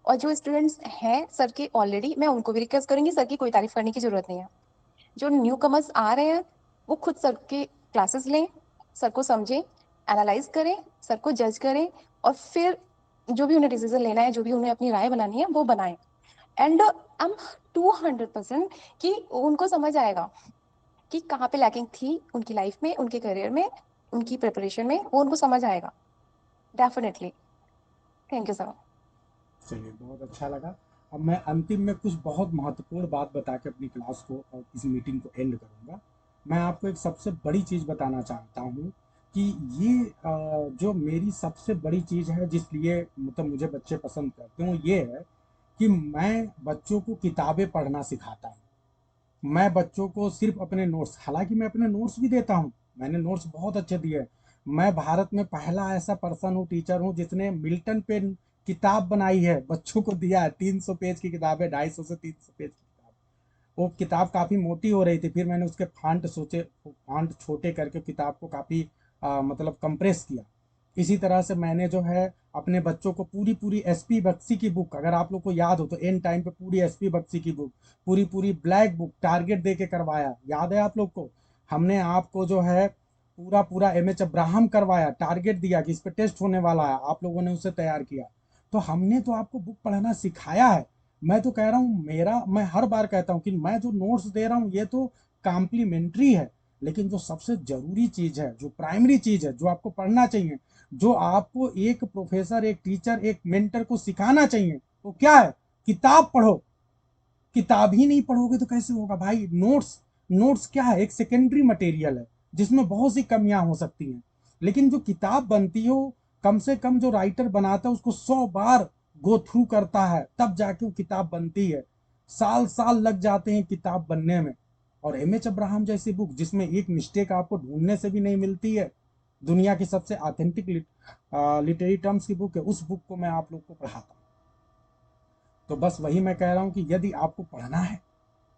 और जो स्टूडेंट्स हैं सर के ऑलरेडी, मैं उनको भी रिक्वेस्ट करूंगी, सर की कोई तारीफ करने की जरूरत नहीं है। जो न्यू कमर्स आ रहे हैं वो खुद सर के क्लासेस लें, सर को समझें, एनालाइज करें, सर को जज करें, और फिर जो भी उन्हें डिसीजन लेना है, जो भी उन्हें अपनी राय बनानी है वो बनाएं। एंड आई एम 200% कि उनको समझ आएगा कि कहाँ पे लैकिंग थी उनकी लाइफ में, उनके करियर में, उनकी प्रिपरेशन में, वो उनको समझ आएगा डेफिनेटली। Thank you sir. चलिए, बहुत अच्छा लगा। अब मैं अंतिम में कुछ बहुत महत्वपूर्ण बात बता के अपनी क्लास को और इस मीटिंग को एंड करूँगा। मैं आपको एक सबसे बड़ी चीज़ बताना चाहता हूँ कि ये जो मेरी सबसे बड़ी चीज़ है जिसलिए मतलब मुझे बच्चे पसंद करते हैं, वो ये है कि मैं बच्चों को किताबें पढ़ना सिखाता हूँ। मैं बच्चों को सिर्फ अपने नोट्स, हालांकि मैं अपने नोट्स भी देता हूँ, मैंने नोट्स बहुत अच्छे दिए हैं। मैं भारत में पहला ऐसा पर्सन हूँ, टीचर हूँ, जिसने मिल्टन पे किताब बनाई है, बच्चों को दिया है। 300 पेज की किताब है, 250 से 300 पेज की किताब। वो किताब काफ़ी मोटी हो रही थी, फिर मैंने उसके फॉन्ट छोटे करके किताब को काफ़ी मतलब कंप्रेस किया। इसी तरह से मैंने जो है अपने बच्चों को पूरी पूरी एसपी बख्शी की बुक, अगर आप लोग को याद हो तो एंड टाइम पे पूरी एसपी बख्शी की बुक, पूरी पूरी ब्लैक बुक टारगेट दे के करवाया, याद है आप लोग को? हमने आपको जो है पूरा पूरा एमएच अब्राहम करवाया, टारगेट दिया कि इस पे टेस्ट होने वाला है, आप लोगों ने उसे तैयार किया। तो हमने तो आपको बुक पढ़ना सिखाया है। मैं तो कह रहा हूँ, मैं हर बार कहता हूँ कि मैं जो नोट्स दे रहा हूँ ये तो कॉम्प्लीमेंट्री है, लेकिन जो सबसे जरूरी चीज है, जो प्राइमरी चीज है, जो आपको पढ़ना चाहिए, जो आपको एक प्रोफेसर, एक टीचर, एक मेंटर को सिखाना चाहिए, वो क्या है? किताब पढ़ो। किताब ही नहीं पढ़ोगे तो कैसे होगा भाई? नोट्स क्या है? एक सेकेंडरी मटेरियल है जिसमें बहुत सी कमियां हो सकती हैं, लेकिन जो किताब बनती हो, कम से कम जो राइटर बनाता है उसको 100 बार गो थ्रू करता है, तब जाके वो किताब बनती है। साल साल लग जाते हैं किताब बनने में। और एमएच अब्राहम जैसी बुक जिसमें एक मिस्टेक आपको ढूंढने से भी नहीं मिलती है, दुनिया की सबसे ऑथेंटिक लिटरेरी टर्म्स की बुक है, उस बुक को मैं आप लोग को पढ़ाता हूँ। तो बस वही मैं कह रहा हूँ कि यदि आपको पढ़ना है,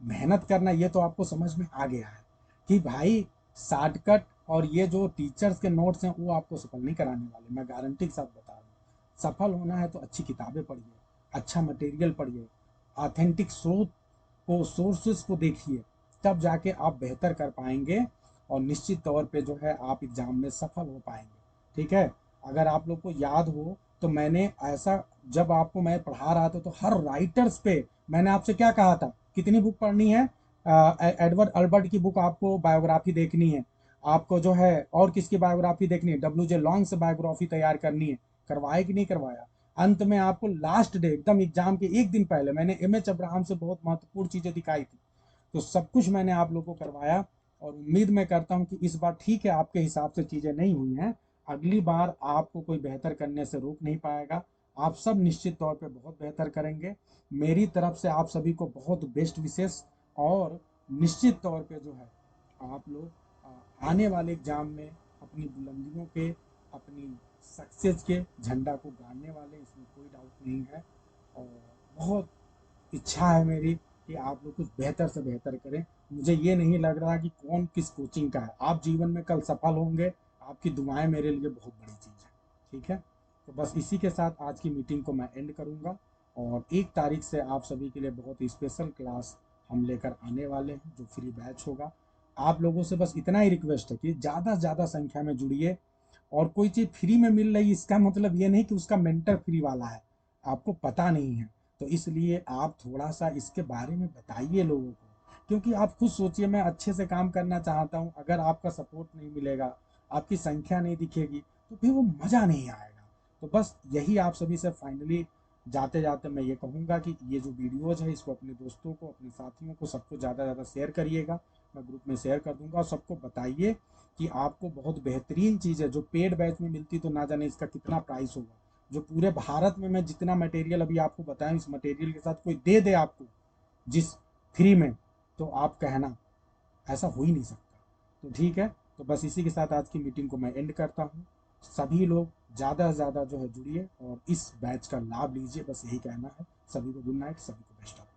मेहनत करना, ये तो आपको समझ में आ गया है कि भाई शॉर्टकट और ये जो टीचर्स के नोट्स हैं वो आपको सफल नहीं कराने वाले, मैं गारंटी के साथ बता रहा हूँ। सफल होना है तो अच्छी किताबें पढ़िए, अच्छा मटेरियल पढ़िए, ऑथेंटिक स्रोत को, सोर्सेस को देखिए, तब जाके आप बेहतर कर पाएंगे और निश्चित तौर पे जो है आप एग्जाम में सफल हो पाएंगे। ठीक है? अगर आप लोग को याद हो तो मैंने ऐसा, जब आपको मैं पढ़ा रहा था तो हर राइटर्स पे मैंने आपसे क्या कहा था? कितनी बुक पढ़नी है? एडवर्ड अल्बर्ट की बुक आपको बायोग्राफी देखनी है, आपको जो है और किसकी बायोग्राफी देखनी है? डब्ल्यू जे लॉन्ग से बायोग्राफी तैयार करनी है। करवाया कि नहीं करवाया? अंत में आपको लास्ट डे एकदम एग्जाम के एक दिन पहले मैंने एमएच अब्राहम से बहुत महत्वपूर्ण चीजें दिखाई थी। तो सब कुछ मैंने आप लोगों को करवाया, और उम्मीद मैं करता हूं कि इस बार ठीक है, आपके हिसाब से चीजें नहीं हुई हैं, अगली बार आपको कोई बेहतर करने से रोक नहीं पाएगा। आप सब निश्चित तौर पे बहुत बेहतर करेंगे। मेरी तरफ से आप सभी को बहुत बेस्ट विशेष, और निश्चित तौर पे जो है आप लोग आने वाले एग्जाम में अपनी बुलंदियों के, अपनी सक्सेस के झंडा को गाड़ने वाले, इसमें कोई डाउट नहीं है। और बहुत इच्छा है मेरी कि आप लोग कुछ बेहतर से बेहतर करें। मुझे ये नहीं लग रहा कि कौन किस कोचिंग का है, आप जीवन में कल सफल होंगे। आपकी दुआएं मेरे लिए बहुत बड़ी चीज़ है। ठीक है? तो बस इसी के साथ आज की मीटिंग को मैं एंड करूँगा, और 1 तारीख से आप सभी के लिए बहुत ही स्पेशल क्लास हम लेकर आने वाले हैं, जो फ्री बैच होगा। आप लोगों से बस इतना ही रिक्वेस्ट है कि ज़्यादा से ज़्यादा संख्या में जुड़िए। और कोई चीज़ फ्री में मिल रही, इसका मतलब ये नहीं कि उसका मेंटर फ्री वाला है, आपको पता नहीं है। तो इसलिए आप थोड़ा सा इसके बारे में बताइए लोगों को, क्योंकि आप खुद सोचिए, मैं अच्छे से काम करना चाहता हूँ, अगर आपका सपोर्ट नहीं मिलेगा, आपकी संख्या नहीं दिखेगी, तो फिर वो मज़ा नहीं आएगा। तो बस यही आप सभी से फाइनली जाते जाते मैं ये कहूँगा कि ये जो वीडियोज है इसको अपने दोस्तों को, अपने साथियों को, सबको ज़्यादा ज़्यादा शेयर करिएगा। मैं ग्रुप में शेयर कर दूंगा और सबको बताइए कि आपको बहुत बेहतरीन चीज़ है जो पेड बैच में मिलती, तो ना जाने इसका कितना प्राइस होगा। जो पूरे भारत में मैं जितना मटेरियल अभी आपको बताया, इस मटेरियल के साथ कोई दे दे आपको जिस फ्री में, तो आप कहना ऐसा हो ही नहीं सकता। तो ठीक है, तो बस इसी के साथ आज की मीटिंग को मैं एंड करता हूँ। सभी लोग ज़्यादा से ज़्यादा जो है जुड़िए और इस बैच का लाभ लीजिए, बस यही कहना है। सभी को गुड नाइट, सभी को बेस्ट ऑफ